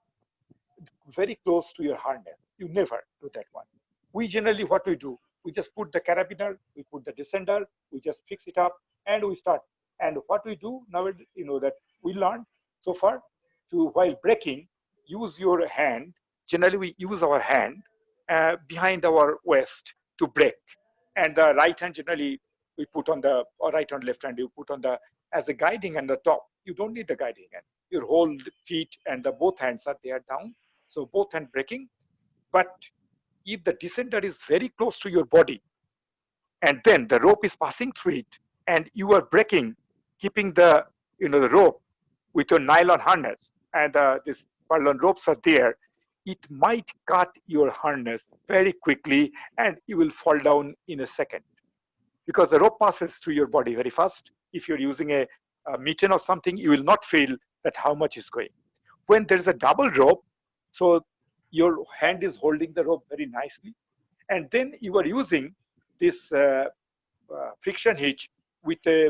very close to your harness. You never do that one. We generally, what we do, we just put the carabiner, we put the descender, we just fix it up, and we start. And what we do now, that we learned so far, to while braking, use your hand. Generally, we use our hand behind our waist to brake, and the right hand generally we put on the, or right on left hand you put on the as a guiding hand on the top. You don't need the guiding hand. Your whole feet and the both hands are there down. So both hand braking. But if the descender is very close to your body, and then the rope is passing through it, and you are braking, keeping the the rope with your nylon harness, and this purlin ropes are there, it might cut your harness very quickly, and you will fall down in a second, because the rope passes through your body very fast. If you're using a mitten or something, you will not feel that how much is going. When there is a double rope, so your hand is holding the rope very nicely, and then you are using this friction hitch with a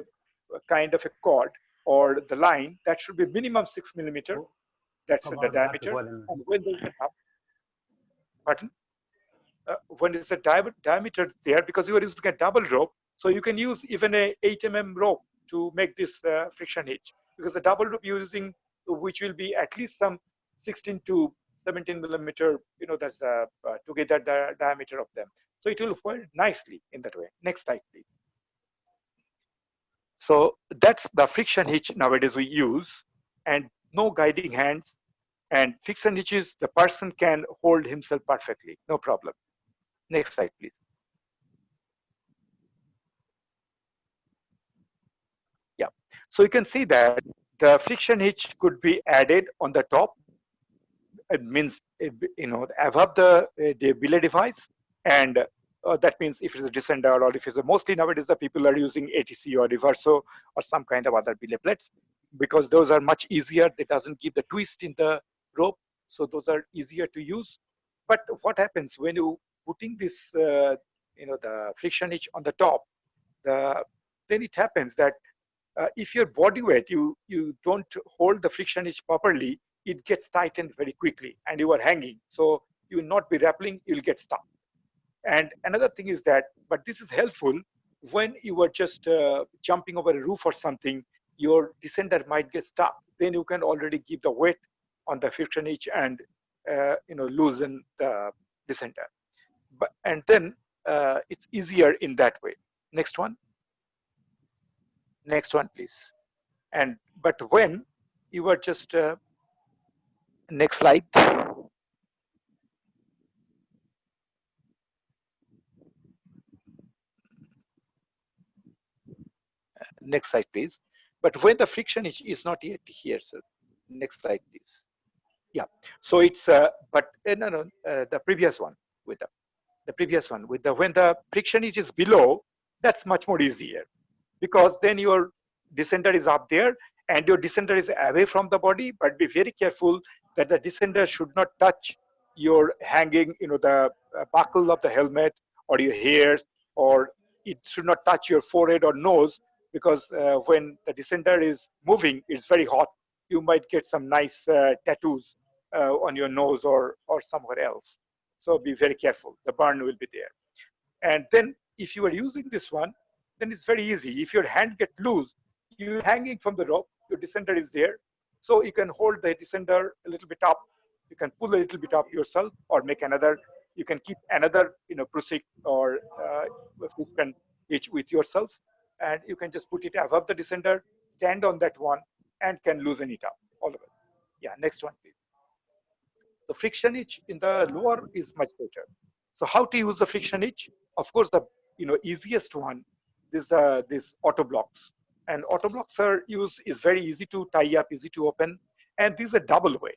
kind of a cord, or the line that should be minimum 6 millimeter. That's the diameter. And when there's a pardon? When there's a diameter there, because you are using a double rope, so you can use even a 8 mm rope to make this friction hitch. because the double loop using, which will be at least some 16 to 17 millimeter, that's to get the diameter of them. So it will hold nicely in that way. Next slide, please. So that's the friction hitch nowadays we use, and no guiding hands, and friction hitches, the person can hold himself perfectly, no problem. Next slide, please. Yeah, so you can see that the friction hitch could be added on the top. It means, above the belay device, and that means if it's a descender, or if it's mostly nowadays the people are using ATC or reverso or some kind of other belay plates, because those are much easier. It doesn't give the twist in the rope, so those are easier to use. But what happens when you putting this, the friction hitch on the top, then it happens that if your body weight, you don't hold the friction hitch properly, it gets tightened very quickly and you are hanging. So you will not be rappelling, you will get stuck. And another thing is that, but this is helpful when you are just jumping over a roof or something, your descender might get stuck. Then you can already give the weight on the friction hitch and loosen the descender. And then it's easier in that way. Next one. Next one, please. But when you are just next slide. Next slide, please. But when the friction is not yet here, so next slide, please. Yeah. So it's but no, the previous one with the previous one with the when the friction is below, that's much more easier, because then your descender is up there and your descender is away from the body. But be very careful that the descender should not touch your hanging, the buckle of the helmet or your hairs, or it should not touch your forehead or nose, because when the descender is moving, it's very hot. You might get some nice tattoos on your nose or somewhere else. So be very careful. The burn will be there. And then if you are using this one, then it's very easy. If your hand gets loose, you're hanging from the rope, your descender is there. So you can hold the descender a little bit up. You can pull a little bit up yourself, or make another. You can keep another, prusik or friction hitch with yourself, and you can just put it above the descender, stand on that one, and can loosen it up all of it. Yeah, next one, please. The friction hitch in the lower is much better. So how to use the friction hitch? Of course, the easiest one is this auto blocks. And auto blocks is very easy to tie up, easy to open, and this is a double way.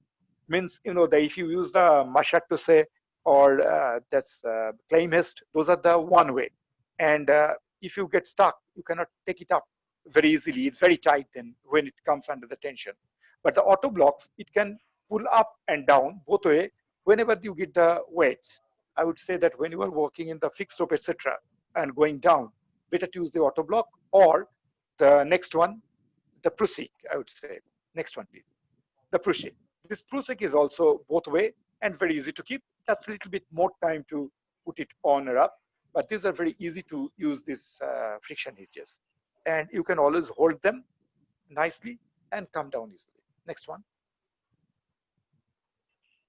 Means that if you use the mashat to say, or that's claim hist, those are the one way. And if you get stuck, you cannot take it up very easily. It's very tight then when it comes under the tension. But the auto blocks, it can pull up and down both way whenever you get the weights. I would say that when you are working in the fixed rope, etc., and going down, better to use the auto block, or the next one, the prusik, I would say. Next one, please. The prusik. This prusik is also both way and very easy to keep. Just a little bit more time to put it on or up. But these are very easy to use, these friction hitches. And you can always hold them nicely and come down easily. Next one.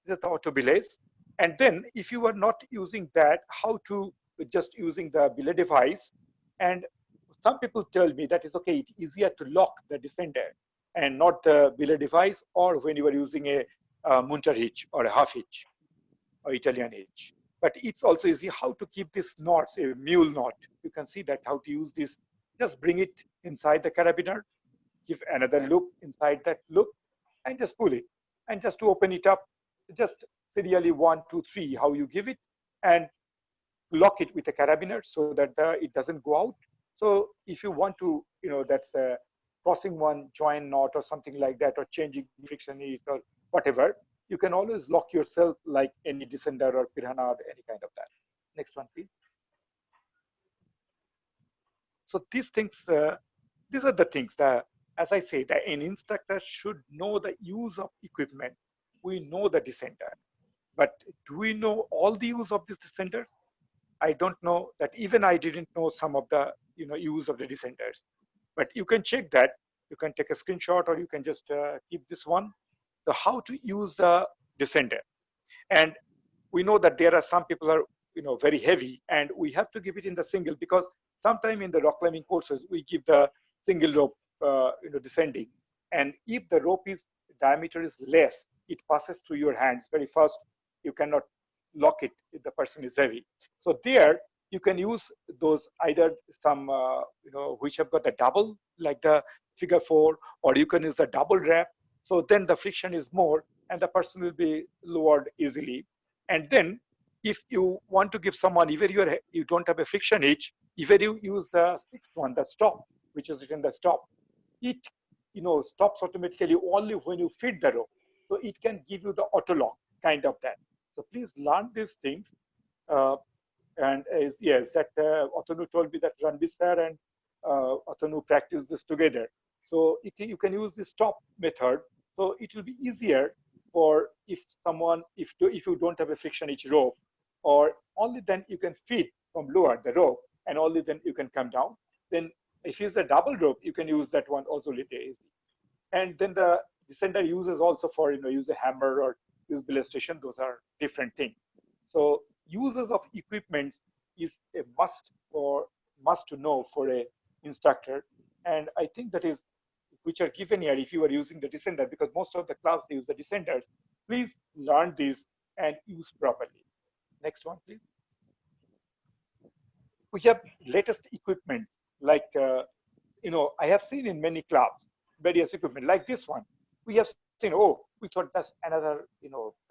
This is the auto belays. And then if you are not using that, how to just using the belay device. And some people tell me that it's okay, it's easier to lock the descender and not the belay device, or when you are using a munter hitch or a half hitch or Italian hitch. But it's also easy how to keep this knots, a mule knot. You can see that how to use this. Just bring it inside the carabiner, give another loop inside that loop, and just pull it. And just to open it up, just serially 1, 2, 3, how you give it, and lock it with a carabiner so that it doesn't go out. So if you want to, that's a crossing one join knot or something like that, or changing friction is or whatever, you can always lock yourself like any descender or piranha or any kind of that. Next one, please. So these things, these are the things that, as I say, that an instructor should know the use of equipment. We know the descender, but do we know all the use of these descenders? I don't know that. Even I didn't know some of the use of the descenders. But you can check that You can take a screenshot or you can just keep this one. So how to use the descender. And we know that there are some people are very heavy, and we have to give it in the single, because sometime in the rock climbing courses we give the single rope descending, and if the rope is diameter is less, it passes through your hands very fast. You cannot lock it if the person is heavy. So there you can use those, either some which have got the double like the figure 4, or you can use the double wrap. So then the friction is more and the person will be lowered easily. And then if you want to give someone, even you don't have a friction hitch, even you use the 6th one, the stop, which is written the stop, it stops automatically only when you feed the rope. So it can give you the auto lock kind of that. So please learn these things. And yes, that Atanu told me that Ranbir sir and Atanu practice this together. So you can use the stop method. So it will be easier for if you don't have a friction hitch rope, or only then you can feed from lower the rope, and only then you can come down. Then if it's a double rope, you can use that one also little easy. And then the descender uses also for use a hammer or use belay station. Those are different things. So uses of equipments is a must to know for a instructor, and I think that is which are given here if you are using the descender, because most of the clubs use the descenders. Please learn this and use properly. Next one, please. We have latest equipment like I have seen in many clubs various equipment like this one. We have seen, oh, we thought that's another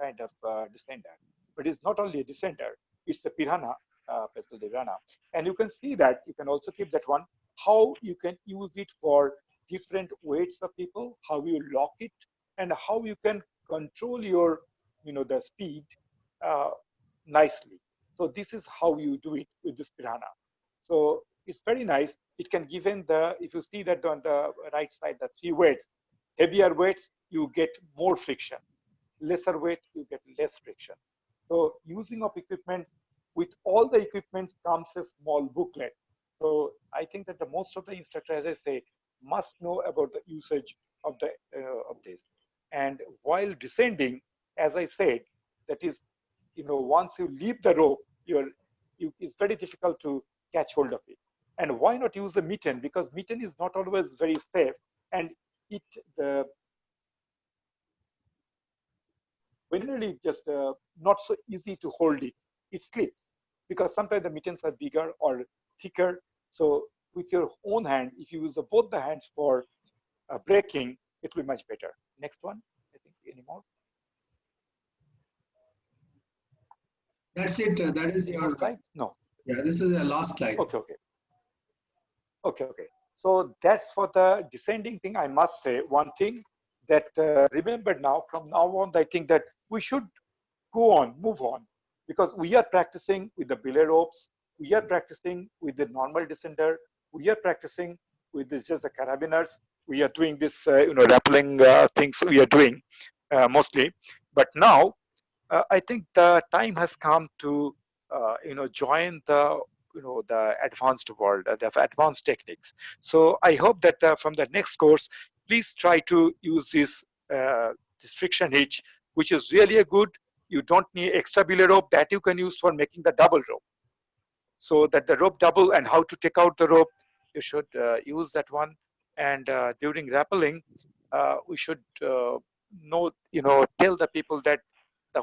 kind of descender, but it's not only a descender, it's the piranha, pestle de rana. And you can see that you can also keep that one, how you can use it for different weights of people, how you lock it, and how you can control your the speed nicely. So this is how you do it with this piranha. So it's very nice. It can given the, if you see that on the right side, the 3 weights, heavier weights, you get more friction. Lesser weight, you get less friction. So using of equipment, with all the equipment comes a small booklet. So I think that the most of the instructor, as I say, must know about the usage of the of this. And while descending, as I said, that is, once you leave the rope, it's very difficult to catch hold of it. And why not use the mitten? Because mitten is not always very safe, and generally just not so easy to hold it. It slips because sometimes the mittens are bigger or thicker. So with your own hand, if you use both the hands for braking, it will be much better. Next one, I think, any more? That's it. That is your slide? No. Yeah, this is the last slide. Okay. So that's for the descending thing. I must say one thing that remember now, from now on, I think that we should move on, because we are practicing with the belay ropes, we are practicing with the normal descender, we are practicing with just the carabiners, we are doing this rappelling things we are doing mostly. But now I think the time has come to join the the advanced world, the advanced techniques. So I hope that from the next course, please try to use this friction hitch, which is really a good. You don't need extra belay rope that you can use for making the double rope. So that the rope double, and how to take out the rope, you should use that one. And during rappelling, we should tell the people that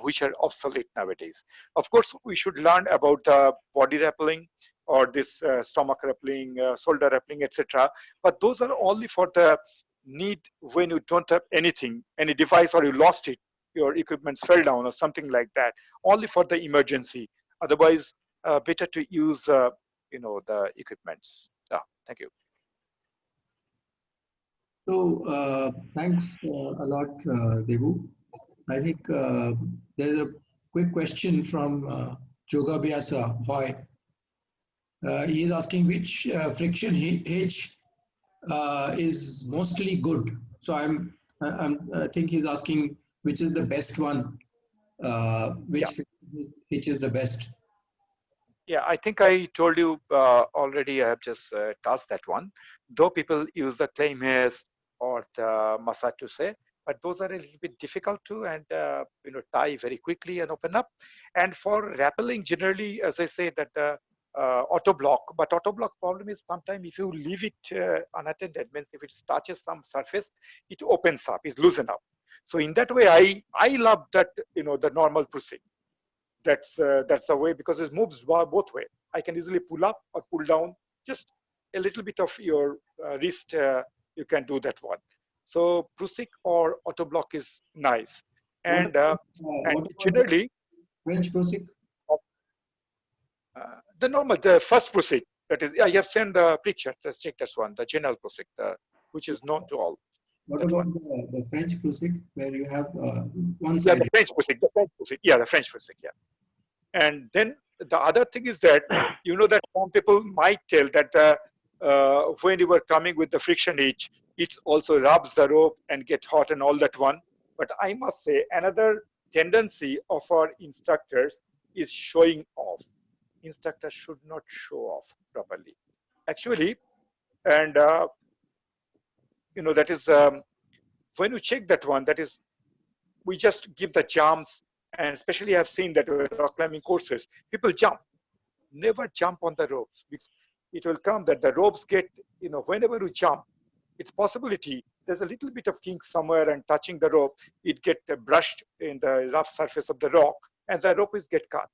which are obsolete nowadays. Of course, we should learn about the body rappelling or this stomach rappelling, shoulder rappelling, etc. But those are only for the need when you don't have anything, any device, or you lost it, your equipment fell down or something like that. Only for the emergency. Otherwise, better to use the equipments. Thank you. So thanks a lot, Devu. I think there's a quick question from Joga Biasa Hoy. He is asking which friction hitch is mostly good. So I think he's asking which is the best one. Which hitch is the best? Yeah, I think I told you already. I have just touched that one. Though people use the claim hairs or the masatuse, but those are a little bit difficult to and tie very quickly and open up. And for rappelling, generally, as I say, that the auto block, but auto block problem is sometimes if you leave it unattended, means if it touches some surface, it opens up, it loosen up. So in that way, I love that the normal proceed. That's the way, because it moves both way. I can easily pull up or pull down. Just a little bit of your wrist, you can do that one. So Prusik or auto block is nice, and what about generally French Prusik? the first Prusik, that is, I have sent the picture. Let's check this one, the general Prusik, which is known to all. What about the French Prusik, where you have one Yeah, side? the French Prusik, yeah, the French Prusik, yeah. And then the other thing is that, that some people might tell that when you were coming with the friction hitch, it also rubs the rope and get hot and all that one. But I must say, another tendency of our instructors is showing off. Instructors should not show off properly. Actually, and that is when you check that one, that is, we just give the jumps, and especially I've seen that with rock climbing courses, people jump. Never jump on the ropes, because it will come that the ropes get, whenever you jump, it's possibility there's a little bit of kink somewhere, and touching the rope, it get brushed in the rough surface of the rock, and the rope is get cut.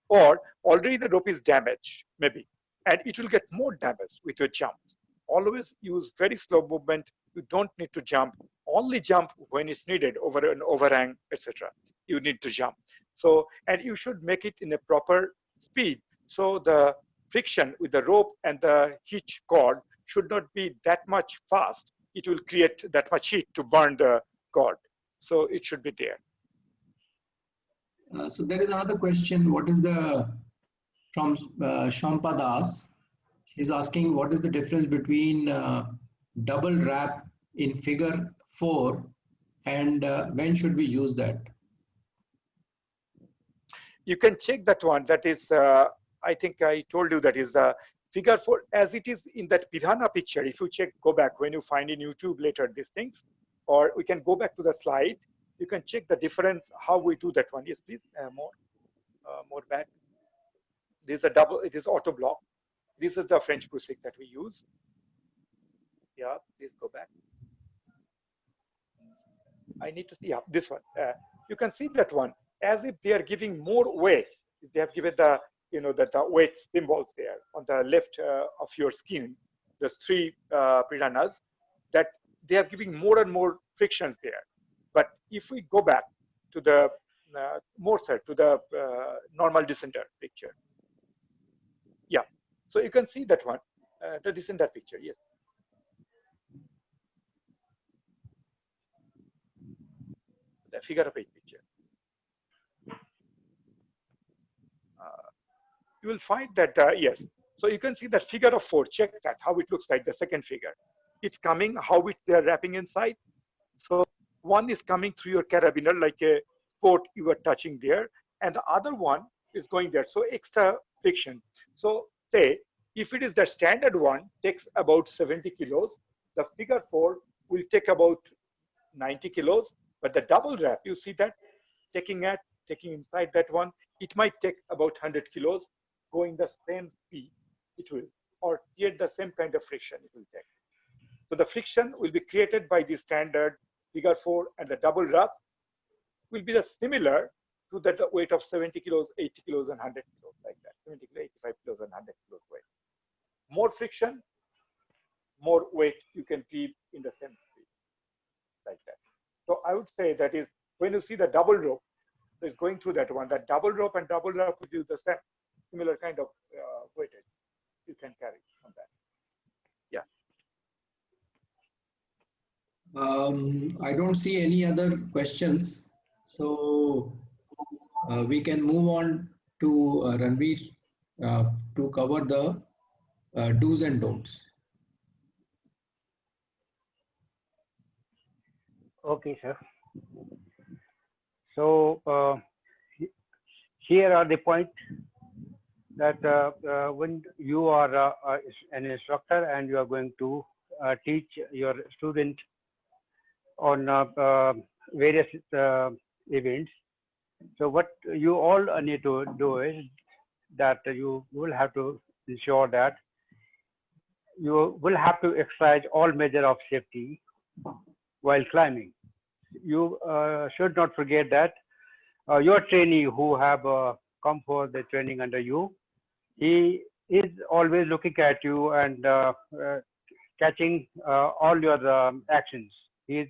Or already the rope is damaged, maybe, and it will get more damaged with your jumps. Always use very slow movement. You don't need to jump. Only jump when it's needed, over an overhang, etc. You need to jump. So, and you should make it in a proper speed. So the friction with the rope and the hitch cord should not be that much fast. It will create that much heat to burn the cord. So it should be there. So there is another question. What is from Shampadas? He's asking, what is the difference between double wrap in figure 4 and when should we use that? You can check that one. That is, I think I told you, that is the figure 4 as it is in that Piranha picture. If you check, go back when you find in YouTube later these things, or we can go back to the slide. You can check the difference how we do that one. Yes, please, more back. This is a double. It is auto block. This is the French Prusik that we use. Yeah, please go back. I need to see, yeah, this one. You can see that one as if they are giving more weight. They have given the, the weight symbols there on the left of your skin, the 3 piranhas, that they are giving more and more frictions there. But if we go back to the to the normal descender picture, yeah. So you can see that one, the descender picture, yes. The figure of 8 picture. You will find that, yes. So you can see that figure of 4, check that, how it looks like, the second figure. It's coming, how they're wrapping inside. So one is coming through your carabiner, like a sport you were touching there, and the other one is going there. So extra friction. So say, if it is the standard one, takes about 70 kilos, the figure 4 will take about 90 kilos, but the double wrap, you see that, taking inside that one, it might take about 100 kilos, going the same speed, it will, or create the same kind of friction it will take. So the friction will be created by the standard figure 4, and the double wrap will be the similar to the weight of 70 kilos, 80 kilos, and 100 kilos, like that, 70 kilos, 85 kilos, and 100 kilos weight. More friction, more weight you can keep in the same speed, like that. So I would say that is, when you see the double rope, so it's going through that one, that double rope and double wrap will do the same, similar kind of weightage you can carry on that. Yeah. I don't see any other questions, so we can move on to Ranveer to cover the do's and don'ts. Okay, sir. So here are the points that when you are an instructor and you are going to teach your student on various events. So what you all need to do is that you will have to ensure that you will have to exercise all measure of safety while climbing. You should not forget that your trainee who have come for the training under you, he is always looking at you and catching all your actions. He is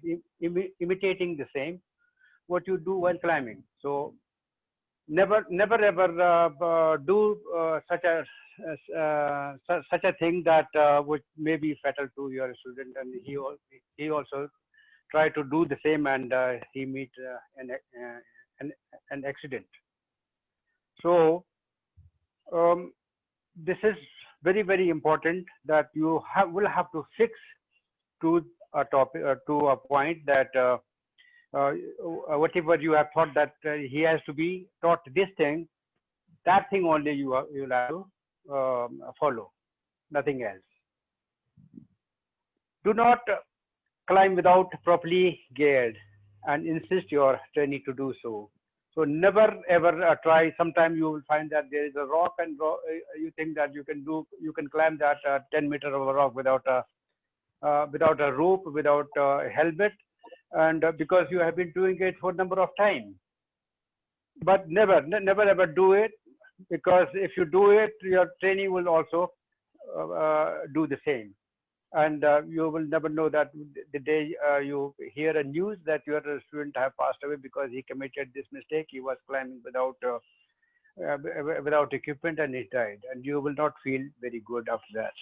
imitating the same what you do while climbing. So never ever do such a thing that would may be fatal to your student, and he also try to do the same, and he meet an accident. So this is very important that you will have to fix to a topic to a point that whatever you have thought that he has to be taught this thing, that thing only you will have to follow, nothing else. Do not climb without properly geared, and insist your trainee to do so. So never ever try. Sometimes you will find that there is a rock, and you think that you can climb that 10-meter of a rock without a rope, without a helmet, and because you have been doing it for a number of times. But never ever do it, because if you do it, your trainee will also do the same, and you will never know that the day you hear a news that your student have passed away because he committed this mistake. He was climbing without equipment and he died, and you will not feel very good after that.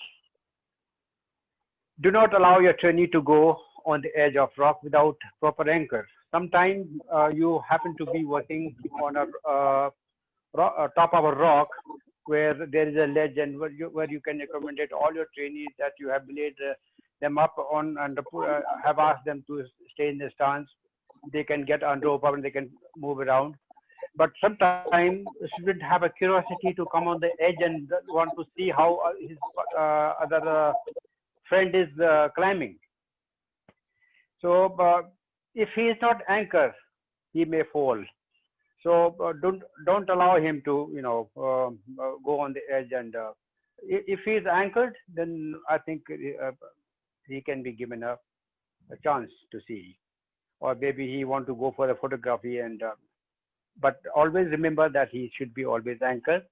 Do not allow your trainee to go on the edge of rock without proper anchor. Sometimes you happen to be working on a top of a rock where there is a ledge, and where you can accommodate all your trainees that you have laid them up on, and have asked them to stay in the stance. They can get on rope and they can move around. But sometimes students have a curiosity to come on the edge and want to see how his other friend is climbing. So if he is not anchored, he may fall. So don't allow him to go on the edge. And if he is anchored, then I think he can be given a chance to see, or maybe he want to go for the photography. And but always remember that he should be always anchored.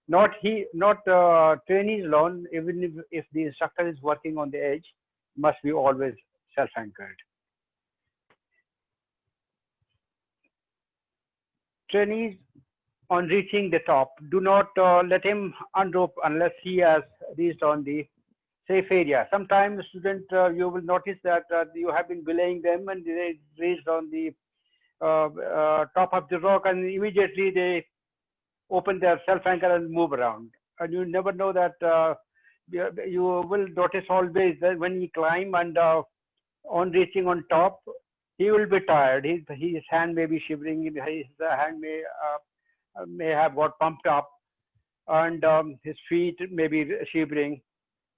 Not trainees alone. Even if the instructor is working on the edge, must be always self-anchored. Trainees, on reaching the top, do not let him unrope unless he has reached on the safe area. Sometimes students, you will notice that you have been belaying them, and they reached on the top of the rock, and immediately they open their self-anchor and move around. And you never know that you will notice always that when he climb and on reaching on top, he will be tired. His hand may be shivering. His hand may have got pumped up, and his feet may be shivering.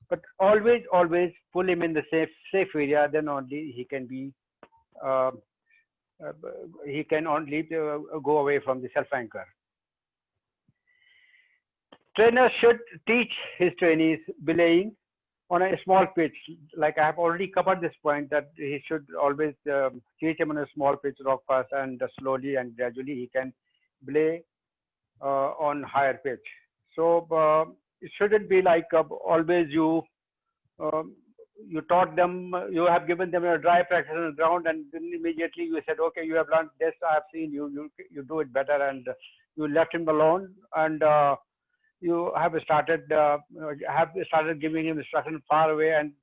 But always pull him in the safe area. Then only he can be he can only go away from the self anchor. Trainers should teach his trainees belaying on a small pitch. Like I have already covered this point, that he should always teach him on a small pitch rock first, and slowly and gradually he can belay on higher pitch. So it shouldn't be like always you taught them, you have given them a dry practice on the ground, and then immediately you said, okay, you have learned this, I have seen you do it better, and you left him alone, and you have started giving him instruction far away, and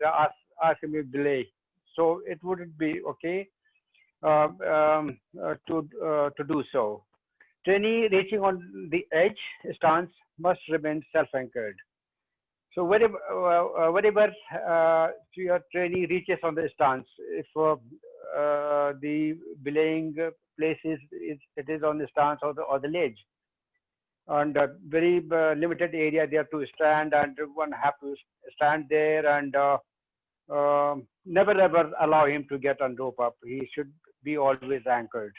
ask him to delay. So it wouldn't be okay to do so. Trainee reaching on the edge stance must remain self-anchored. So wherever your trainee reaches on the stance, if the belaying place it is on the stance or the ledge, and a very limited area there to stand, and one have to stand there, and never ever allow him to get on rope up. He should be always anchored.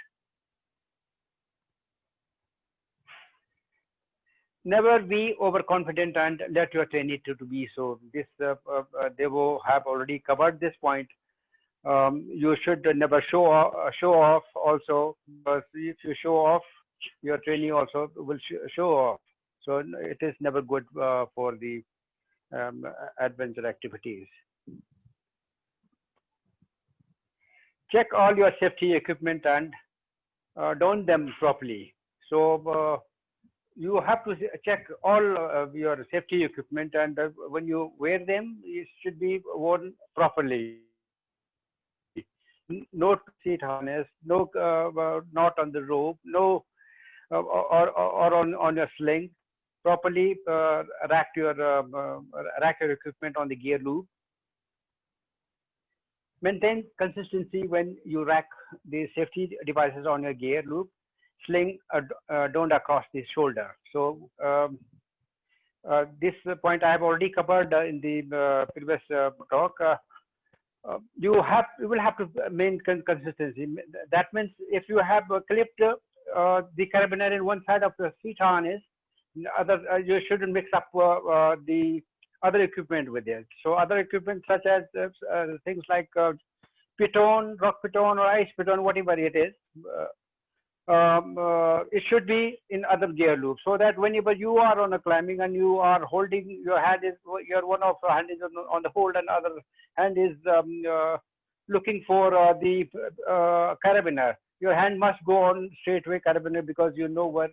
Never be overconfident and let your trainee to be so. This they will have already covered this point. You should never show off also, because if you show off, your trainee also will show off. So it is never good for the adventure activities. Check all your safety equipment and don them properly. So you have to check all of your safety equipment, and when you wear them, it should be worn properly. No seat harness, no not on the rope, no or on your sling. Properly rack your equipment on the gear loop. Maintain consistency when you rack the safety devices on your gear loop. Sling don't across the shoulder. So this point I have already covered in the previous talk. You will have to maintain consistency. That means if you have clipped the carabiner in one side of the seat harness, you shouldn't mix up the other equipment with it. So other equipment such as things like piton, rock piton, or ice piton, whatever it is, it should be in other gear loops, so that whenever you are on a climbing and you are holding your hand, your one of hand is on the hold and other hand is looking for the carabiner. Your hand must go on straightway carabiner, because you know where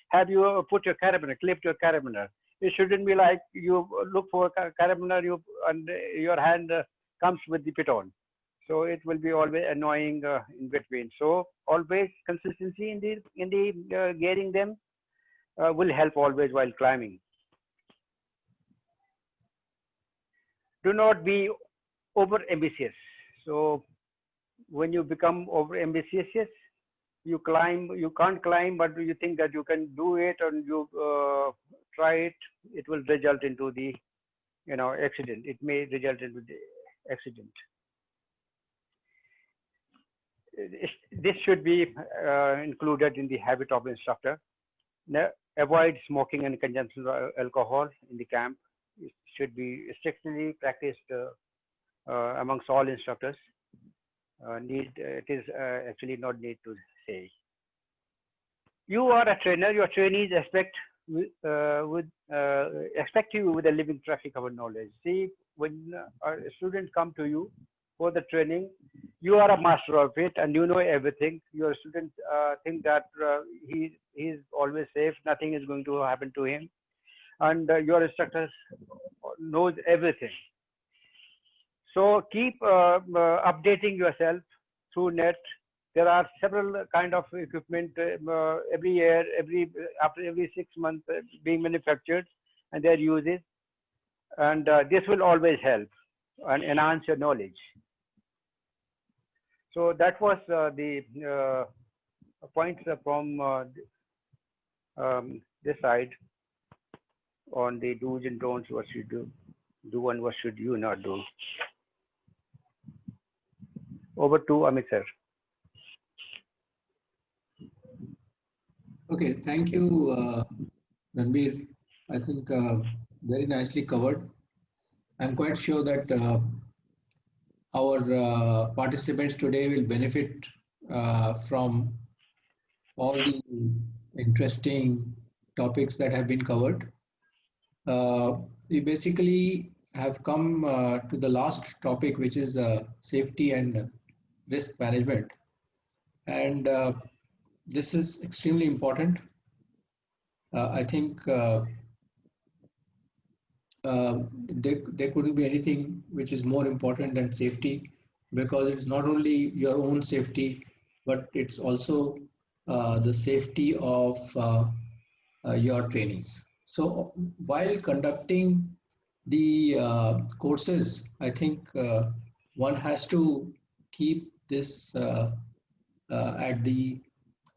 have you put your carabiner, clipped your carabiner. It shouldn't be like you look for a carabiner, and your hand comes with the piton. So it will be always annoying in between. So always consistency in the gearing them will help always while climbing. Do not be over ambitious. So when you become over ambitious, you can't climb, but you think that you can do it, and you try it, it will result into the accident. It may result into the accident. This should be included in the habit of instructor. Avoid smoking and consumption of alcohol in the camp. It should be strictly practiced amongst all instructors. It is actually not need to say. You are a trainer. Your trainees expect you with a living traffic of knowledge. See, when a student come to you for the training, you are a master of it and you know everything. Your students think that he is always safe, nothing is going to happen to him, and your instructor knows everything. So keep updating yourself through net. There are several kind of equipment every year, after every 6 months being manufactured, and their uses, and this will always help and enhance your knowledge. So that was the points from this side on the do's and don'ts, what should you do and what should you not do. Over to Amit sir. Okay, thank you, Ranbir. I think very nicely covered. I'm quite sure that our participants today will benefit from all the interesting topics that have been covered. We basically have come to the last topic, which is safety and risk management. And this is extremely important. I think there couldn't be anything which is more important than safety, because it's not only your own safety, but it's also the safety of your trainees. So while conducting the courses, I think one has to keep this at the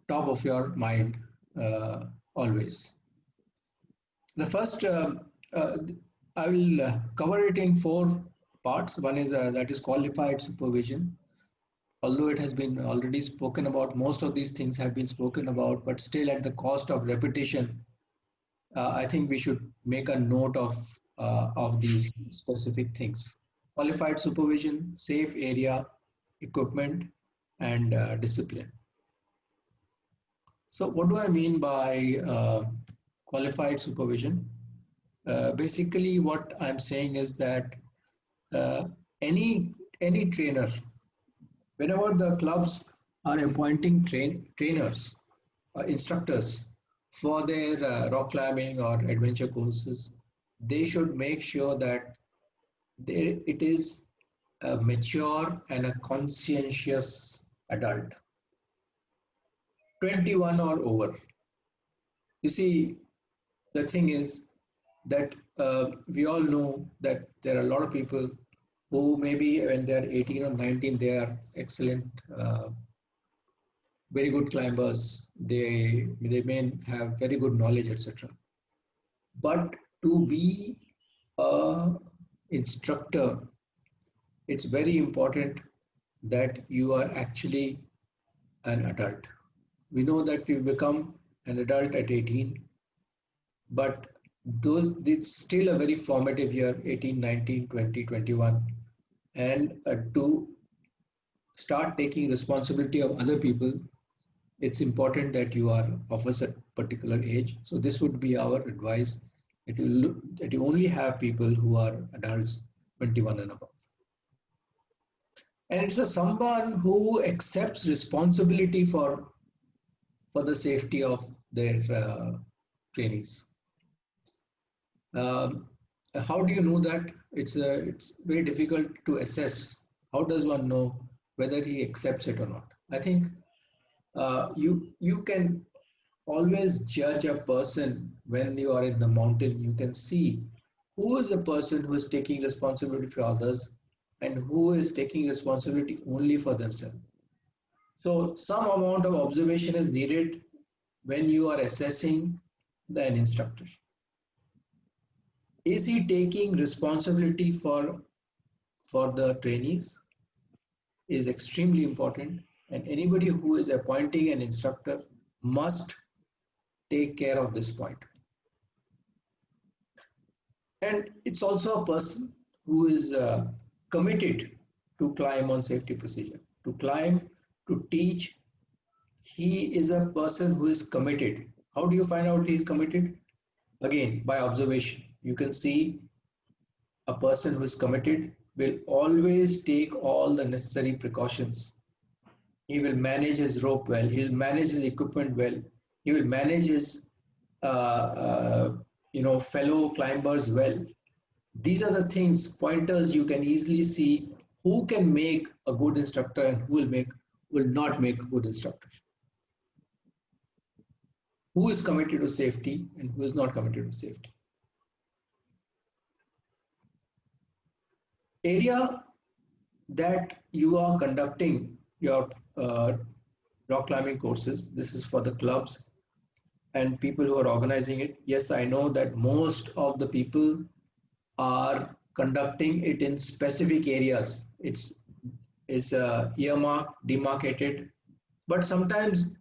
top of your mind always. The first, I will cover it in four parts. One is that is qualified supervision. Although it has been already spoken about, most of these things have been spoken about, but still at the cost of repetition, I think we should make a note of these specific things. Qualified supervision, safe area, equipment, and discipline. So what do I mean by qualified supervision? Basically, what I'm saying is that uh, any trainer, whenever the clubs are appointing trainers, instructors for their rock climbing or adventure courses, they should make sure that it is a mature and a conscientious adult, 21 or over. You see, the thing is that we all know that there are a lot of people who maybe when they're 18 or 19, they are excellent, very good climbers. They may have very good knowledge, etc. But to be a instructor, it's very important that you are actually an adult. We know that you become an adult at 18, but those it's still a very formative year, 18, 19, 20, 21, and to start taking responsibility of other people, it's important that you are of a particular age. So this would be our advice, that that you only have people who are adults 21 and above. And it's a someone who accepts responsibility for the safety of their trainees. Um, how do you know that? It's very difficult to assess. How does one know whether he accepts it or not? I think you can always judge a person when you are in the mountain. You can see who is a person who is taking responsibility for others and who is taking responsibility only for themselves. So some amount of observation is needed when you are assessing an instructor. Is he taking responsibility for the trainees is extremely important, and anybody who is appointing an instructor must take care of this point. And it's also a person who is committed to climb on safety procedure, to climb, to teach. He is a person who is committed. How do you find out he is committed? Again, by observation. You can see a person who is committed will always take all the necessary precautions. He will manage his rope well. He will manage his equipment well. He will manage his fellow climbers well. These are the things, pointers you can easily see who can make a good instructor and who will not make a good instructor. Who is committed to safety and who is not committed to safety. Area that you are conducting your rock climbing courses, this is for the clubs and people who are organizing it. Yes, I know that most of the people are conducting it in specific areas. It's earmarked, demarcated, but sometimes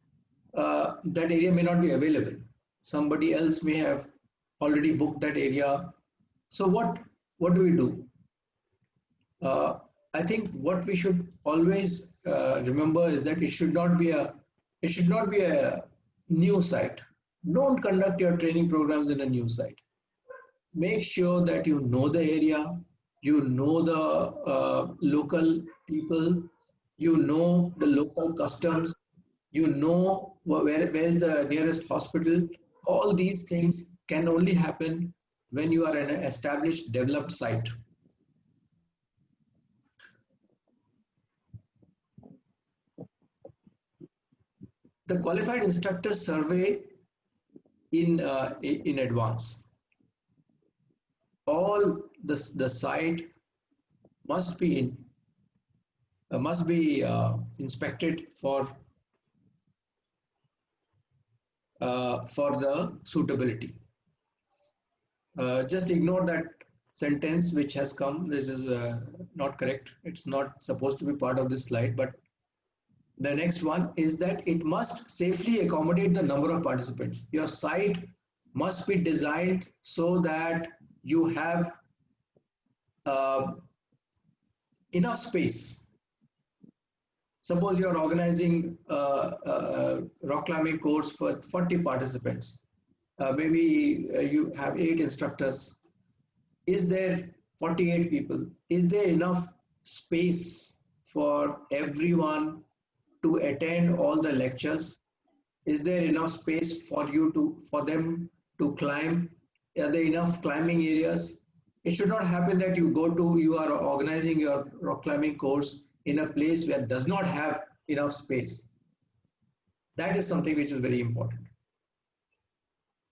that area may not be available. Somebody else may have already booked that area. So what do we do? I think what we should always remember is that it should not be a new site. Don't conduct your training programs in a new site. Make sure that you know the area, you know the local people, you know the local customs, you know where is the nearest hospital. All these things can only happen when you are in an established, developed site. The qualified instructor survey in advance. All the site must be inspected for the suitability. Just ignore that sentence which has come. This is not correct. It's not supposed to be part of this slide, but the next one is that it must safely accommodate the number of participants. Your site must be designed so that you have uh, enough space. Suppose you are organizing a rock climbing course for 40 participants. Maybe you have 8 instructors. Is there 48 people? Is there enough space for everyone to attend all the lectures? Is there enough space for them to climb? Are there enough climbing areas? It should not happen that you are organizing your rock climbing course in a place where does not have enough space. That is something which is very important.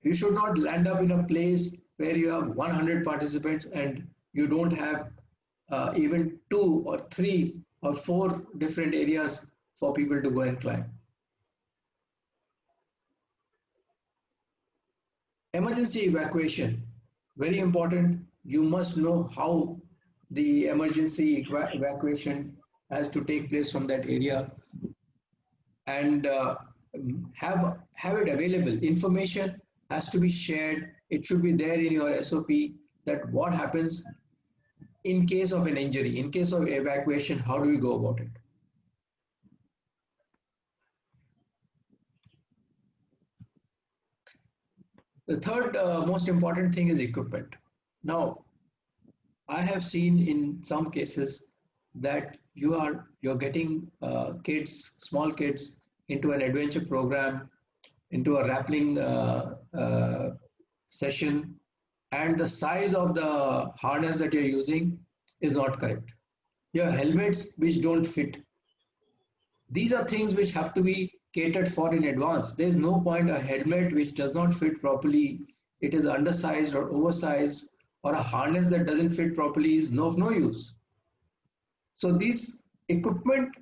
You should not land up in a place where you have 100 participants and you don't have even 2 or 3 or 4 different areas for people to go and climb. Emergency evacuation, very important. You must know how the emergency evacuation has to take place from that area, and have it available. Information has to be shared. It should be there in your SOP that what happens in case of an injury, in case of evacuation, how do we go about it? The third most important thing is equipment. Now, I have seen in some cases that you're getting small kids into an adventure program, into a rappelling session, and the size of the harness that you're using is not correct. You have helmets which don't fit. These are things which have to be catered for in advance. There's no point a helmet which does not fit properly, it is undersized or oversized, or a harness that doesn't fit properly is of no use. So these equipment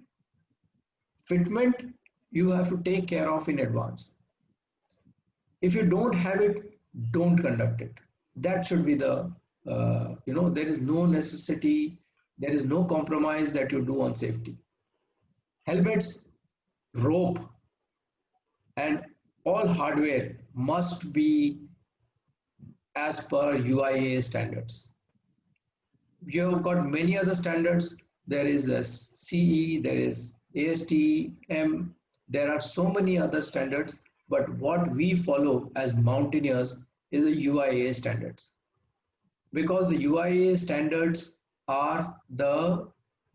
fitment you have to take care of in advance. If you don't have it, don't conduct it. That should be the, there is no necessity, there is no compromise that you do on safety. Helmets, rope, and all hardware must be as per UIA standards. You have got many other standards. There is a CE, there is ASTM, there are so many other standards, but what we follow as mountaineers is the UIA standards. Because the UIA standards are the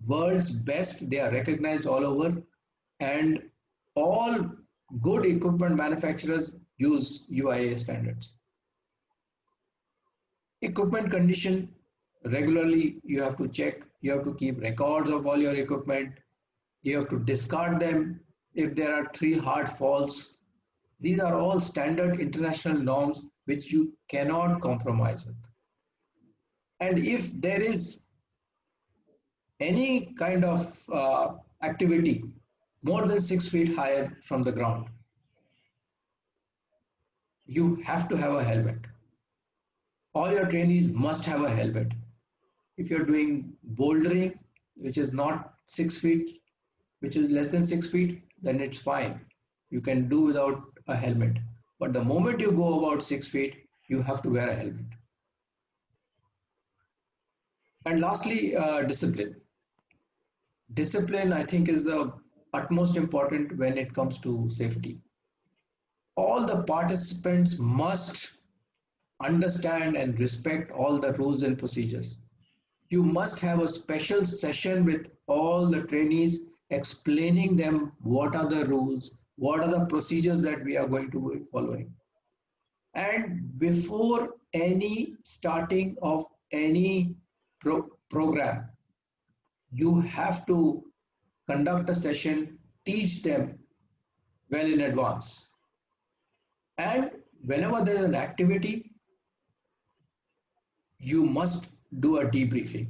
world's best, they are recognized all over, and all good equipment manufacturers use UIA standards. Equipment condition, regularly you have to check, you have to keep records of all your equipment, you have to discard them if there are 3 hard falls. These are all standard international norms which you cannot compromise with. And if there is any kind of activity more than 6 feet higher from the ground, you have to have a helmet. All your trainees must have a helmet. If you're doing bouldering, which is not 6 feet, which is less than 6 feet, then it's fine. You can do without a helmet. But the moment you go about 6 feet, you have to wear a helmet. And lastly, discipline. Discipline, I think, is the utmost important when it comes to safety. All the participants must understand and respect all the rules and procedures. You must have a special session with all the trainees explaining them what are the rules, what are the procedures that we are going to be following. And before any starting of any program, you have to conduct a session, teach them well in advance. And whenever there is an activity, you must do a debriefing.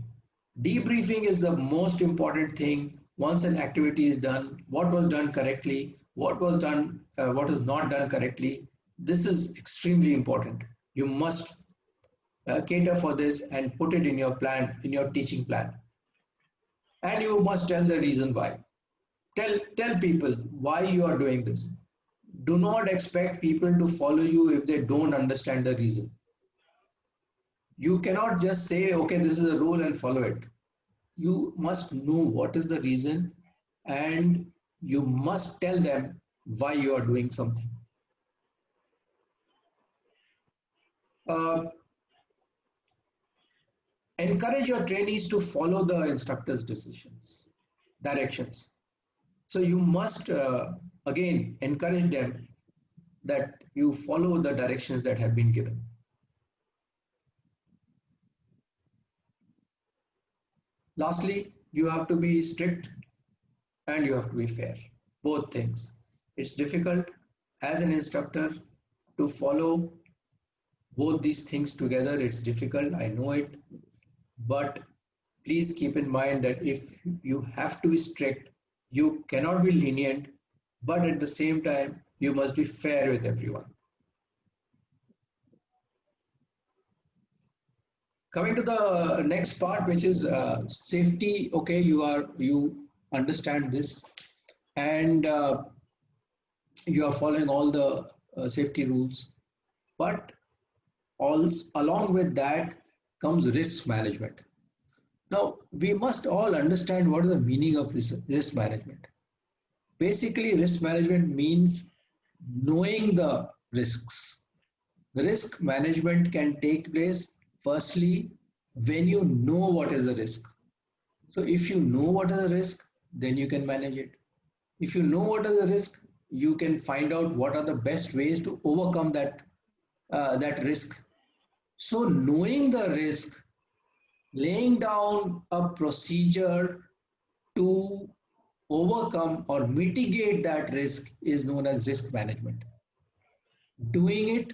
Debriefing is the most important thing. Once an activity is done, what was done correctly, what was not done correctly. This is extremely important. You must cater for this and put it in your plan, in your teaching plan. And you must tell the reason why. Tell people why you are doing this. Do not expect people to follow you if they don't understand the reason. You cannot just say, okay, this is a rule and follow it. You must know what is the reason, and you must tell them why you are doing something. Uh, Encourage your trainees to follow the instructor's directions. So you must again encourage them that you follow the directions that have been given. Lastly, you have to be strict and you have to be fair. Both things. It's difficult as an instructor to follow both these things together. It's difficult, I know it, but please keep in mind that if you have to be strict, you cannot be lenient, but at the same time, you must be fair with everyone. Coming to the next part, which is safety. Okay, you understand this, and you are following all the safety rules, but along with that comes risk management. Now, we must all understand what is the meaning of risk management. Basically, risk management means knowing the risks. The risk management can take place firstly when you know what is the risk. So if you know what is the risk, then you can manage it. If you know what is the risk, you can find out what are the best ways to overcome that risk. So knowing the risk, laying down a procedure to overcome or mitigate that risk is known as risk management. Doing it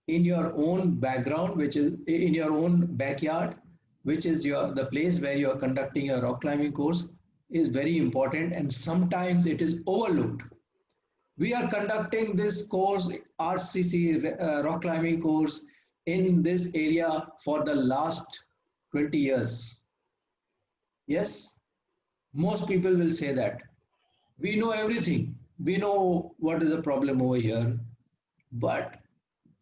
in your own background, which is in your own backyard, which is the place where you are conducting your rock climbing course, is very important, and sometimes it is overlooked. We are conducting this course, RCC, rock climbing course, in this area for the last 20 years. Yes, most people will say that. We know everything. We know what is the problem over here. But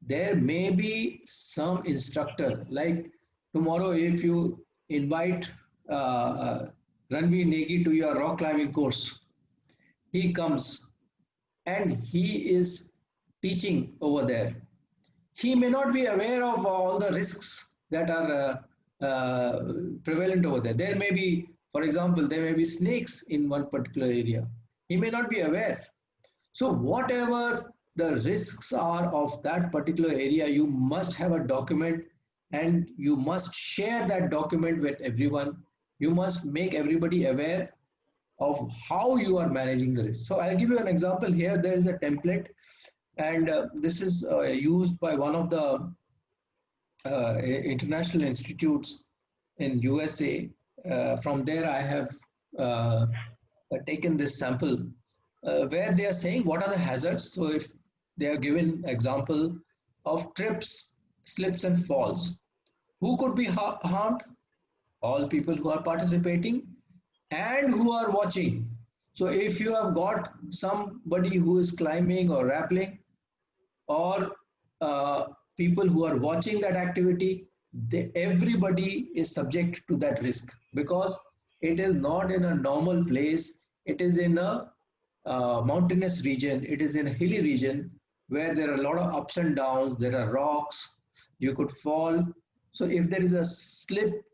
there may be some instructor, like tomorrow if you invite Ranveer Negi to your rock climbing course, he comes and he is teaching over there. He may not be aware of all the risks that are prevalent over there. There may be, for example, there may be snakes in one particular area. He may not be aware. So whatever the risks are of that particular area, you must have a document and you must share that document with everyone. You must make everybody aware of how you are managing the risk. So I'll give you an example here. There is a template, and this is used by one of the international institutes in USA. From there, I have taken this sample where they are saying what are the hazards. So if they are given example of trips, slips and falls, who could be harmed? All people who are participating and who are watching. So if you have got somebody who is climbing or rappelling, or people who are watching that activity, everybody is subject to that risk, because it is not in a normal place. It is in a mountainous region. It is in a hilly region where there are a lot of ups and downs. There are rocks. You could fall. So if there is a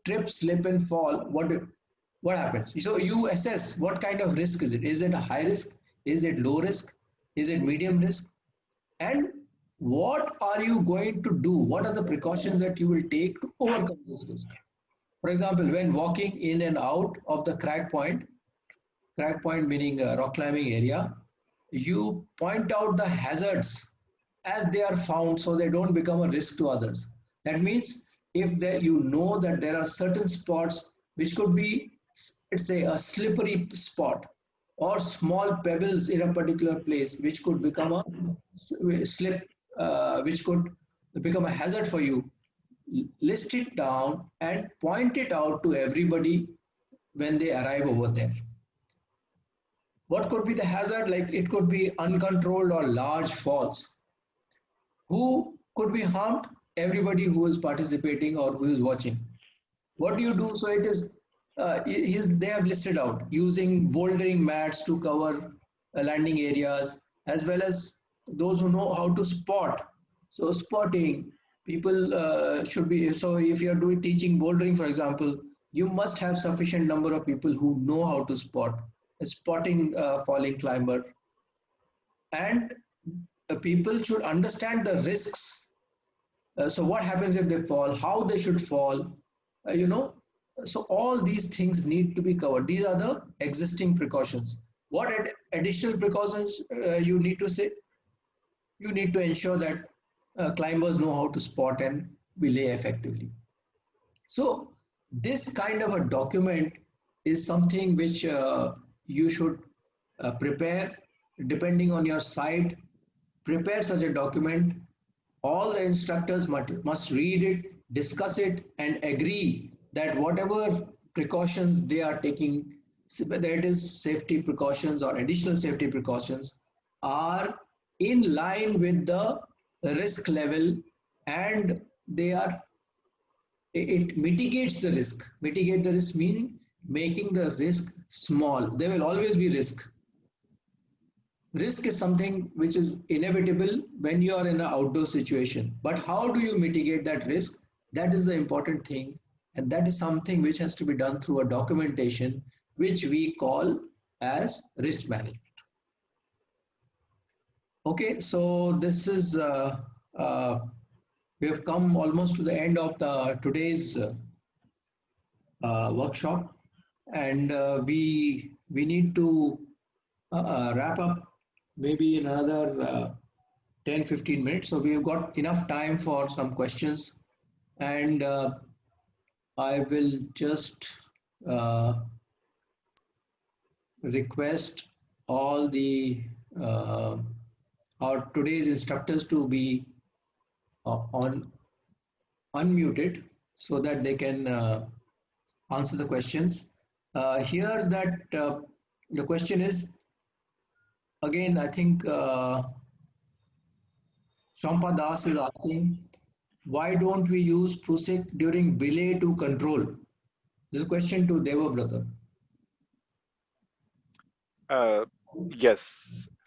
trip, slip and fall, what happens? So you assess what kind of risk is it. Is it a high risk? Is it low risk? Is it medium risk? And what are you going to do? What are the precautions that you will take to overcome this risk? For example, when walking in and out of the crack point meaning a rock climbing area, you point out the hazards as they are found so they don't become a risk to others. That means if you know that there are certain spots which could be, let's say, a slippery spot, or small pebbles in a particular place which could become a slip, which could become a hazard for you, list it down and point it out to everybody when they arrive over there. What could be the hazard? Like it could be uncontrolled or large falls. Who could be harmed? Everybody who is participating or who is watching. What do you do? So it is, they have listed out using bouldering mats to cover landing areas, as well as those who know how to spot. So spotting, people should be, so if you are doing teaching bouldering, for example, you must have sufficient number of people who know how to spotting falling climber. And people should understand the risks. So what happens if they fall, how they should fall, you know. So all these things need to be covered. These are the existing precautions. What additional precautions you need to say? You need to ensure that climbers know how to spot and belay effectively. So this kind of a document is something which you should prepare. Depending on your site, prepare such a document. All the instructors must read it, discuss it, and agree that whatever precautions they are taking, whether it is safety precautions or additional safety precautions, are in line with the risk level, and they are, it mitigates the risk. Mitigate the risk meaning making the risk small. There will always be risk. Risk is something which is inevitable when you are in an outdoor situation. But how do you mitigate that risk? That is the important thing. And that is something which has to be done through a documentation, which we call as risk management. Okay, so this is, we have come almost to the end of today's workshop, and we need to wrap up maybe in another 10-15 minutes. So we've got enough time for some questions, and I will just request all the our today's instructors to be on unmuted so that they can answer the questions. Here that the question is, again, I think Shampa Das is asking, why don't we use Prusik during belay to control? This is a question to Deva brother. Yes,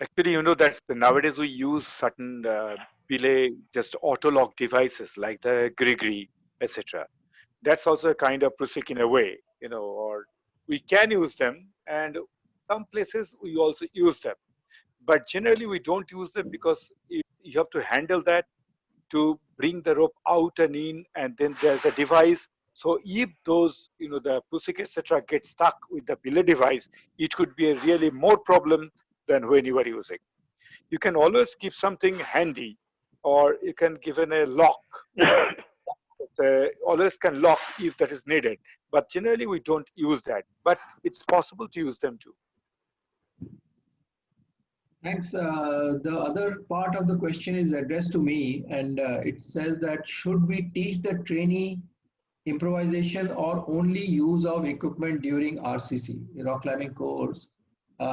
actually, that's nowadays we use certain belay just auto lock devices like the Grigri, etc. That's also a kind of Prusik in a way, or we can use them, and some places we also use them. But generally, we don't use them because you have to handle that to bring the rope out and in, and then there's a device. So if those, the Pusik, etc., get stuck with the belay device, it could be a really more problem than when you are using. You can always keep something handy, or you can give in a lock. Always can lock if that is needed. But generally, we don't use that. But it's possible to use them too. Thanks. The other part of the question is addressed to me, and it says that should we teach the trainee improvisation or only use of equipment during RCC, rock climbing course?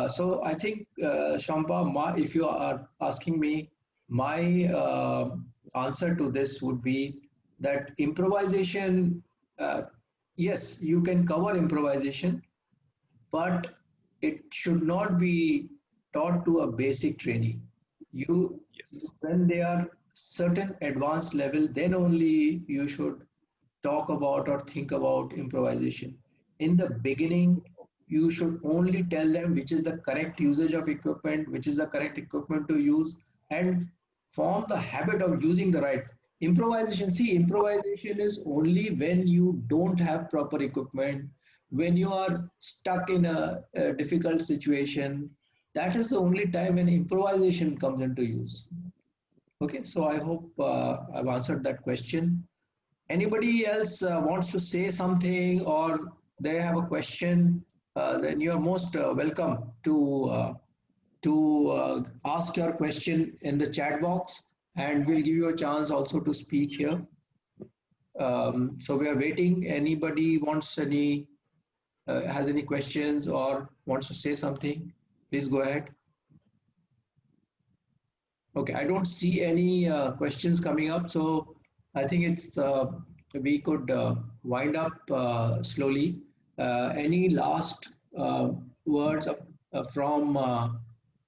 So I think, Shampa, if you are asking me, my answer to this would be that improvisation, yes, you can cover improvisation, but it should not be taught to a basic trainee. You, Yes. when they are certain advanced level, then only you should talk about or think about improvisation. In the beginning, you should only tell them which is the correct usage of equipment, which is the correct equipment to use, and form the habit of using the right improvisation. See, improvisation is only when you don't have proper equipment, when you are stuck in a difficult situation. That is the only time when improvisation comes into use. Okay, so I hope I've answered that question. Anybody else wants to say something, or they have a question, then you are most welcome to ask your question in the chat box, and we'll give you a chance also to speak here. So we are waiting. Anybody wants any, has any questions or wants to say something? Please go ahead. Okay, I don't see any questions coming up, so I think it's we could wind up slowly. Any last words from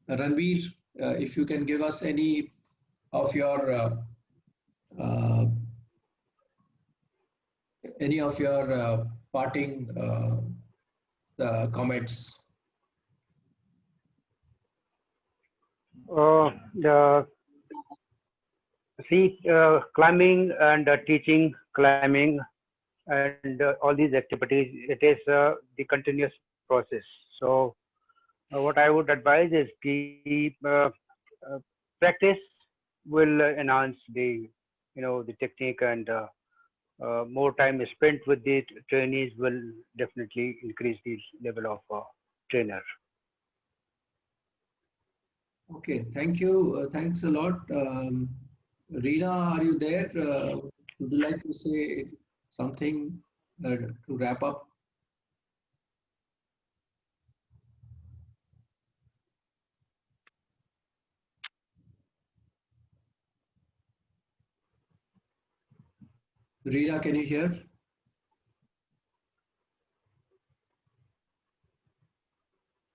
Ranveer? If you can give us uh, any of your parting comments. The climbing and teaching climbing and all these activities, it is the continuous process. So what I would advise is keep practice will enhance the the technique, and more time spent with the trainees will definitely increase the level of trainer. Okay, thank you. Thanks a lot. Reena, are you there? Would you like to say something to wrap up? Reena, can you hear?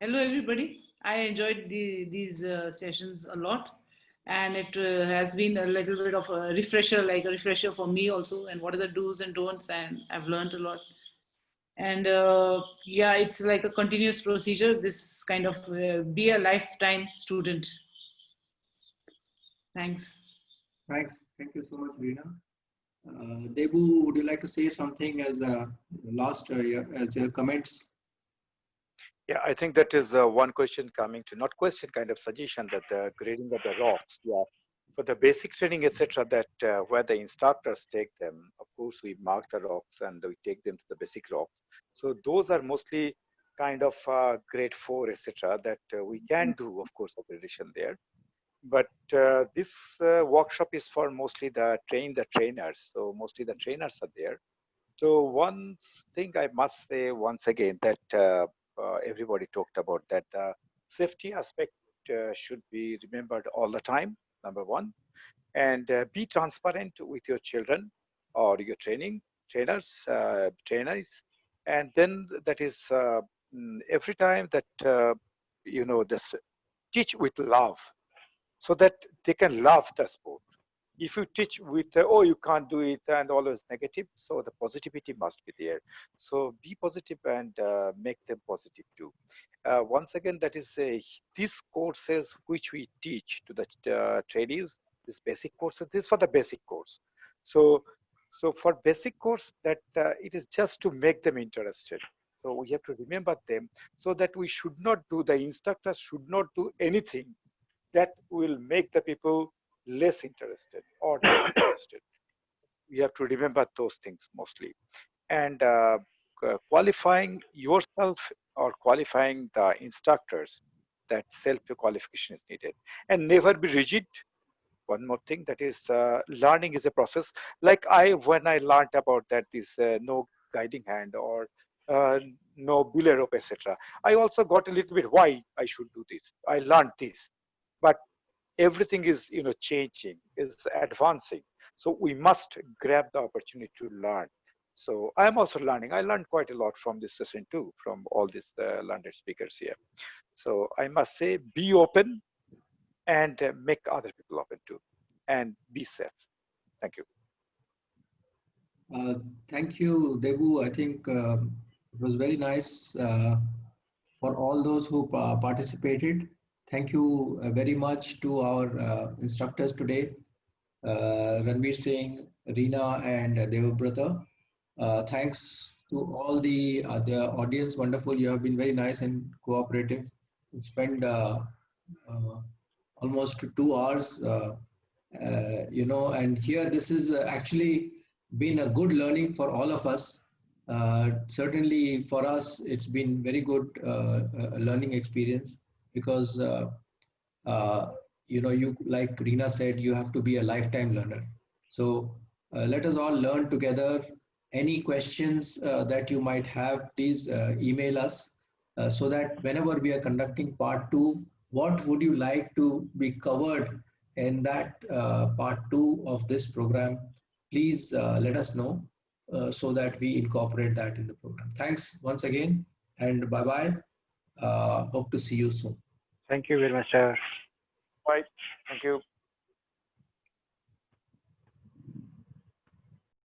Hello, everybody. I enjoyed these sessions a lot, and it has been a little bit of a refresher, like a refresher for me also, and what are the do's and don'ts, and I've learned a lot. And yeah, it's like a continuous procedure. This kind of be a lifetime student. Thanks. Thanks. Thank you so much, Reena. Debu, would you like to say something as last as your comments? Yeah, I think that is one question coming to, not question, kind of suggestion, that the grading of the rocks. Yeah, for the basic training, etc., that where the instructors take them, of course, we mark the rocks and we take them to the basic rocks. So those are mostly kind of grade 4, etc., that we can do, of course, upgradation there. But this workshop is for mostly the trainers. So mostly the trainers are there. So one thing I must say once again, that everybody talked about, that the safety aspect should be remembered all the time, number one, and be transparent with your children or your trainers, and then that is every time that this teach with love, so that they can love the sport. If you teach with oh, you can't do it, and always negative, so the positivity must be there. So be positive and make them positive too. Once again, that is these courses which we teach to the trainees, this basic courses, this for the basic course. So for basic course, that it is just to make them interested. So we have to remember them, so that we should not do, the instructors should not do anything that will make the people less interested or disinterested. We have to remember those things mostly. And qualifying yourself or qualifying the instructors, that self qualification is needed. And never be rigid. One more thing, that is learning is a process. Like when I learned about that, this no guiding hand or uh, no belay rope, etc., I also got a little bit why I should do this. I learned this, but everything is changing, is advancing, so we must grab the opportunity to learn. So I am also learning. I learned quite a lot from this session too, from all these learned speakers here. So I must say, be open and make other people open too, and be safe. Thank you. Thank you, Debu. I think it was very nice for all those who participated. Thank you very much to our instructors today, Ranveer Singh, Reena, and Devabrata. Thanks to all the audience. Wonderful. You have been very nice and cooperative. We spent uh, almost 2 hours, and here this is actually been a good learning for all of us. Certainly for us, it's been very good learning experience because uh, you like Reena said, you have to be a lifetime learner. So Let us all learn together. Any questions that you might have, please email us so that whenever we are conducting part 2, what would you like to be covered in that part 2 of this program? Please let us know so that we incorporate that in the program. Thanks once again, and bye-bye. Hope to see you soon. Thank you very much, sir. Bye. Thank you.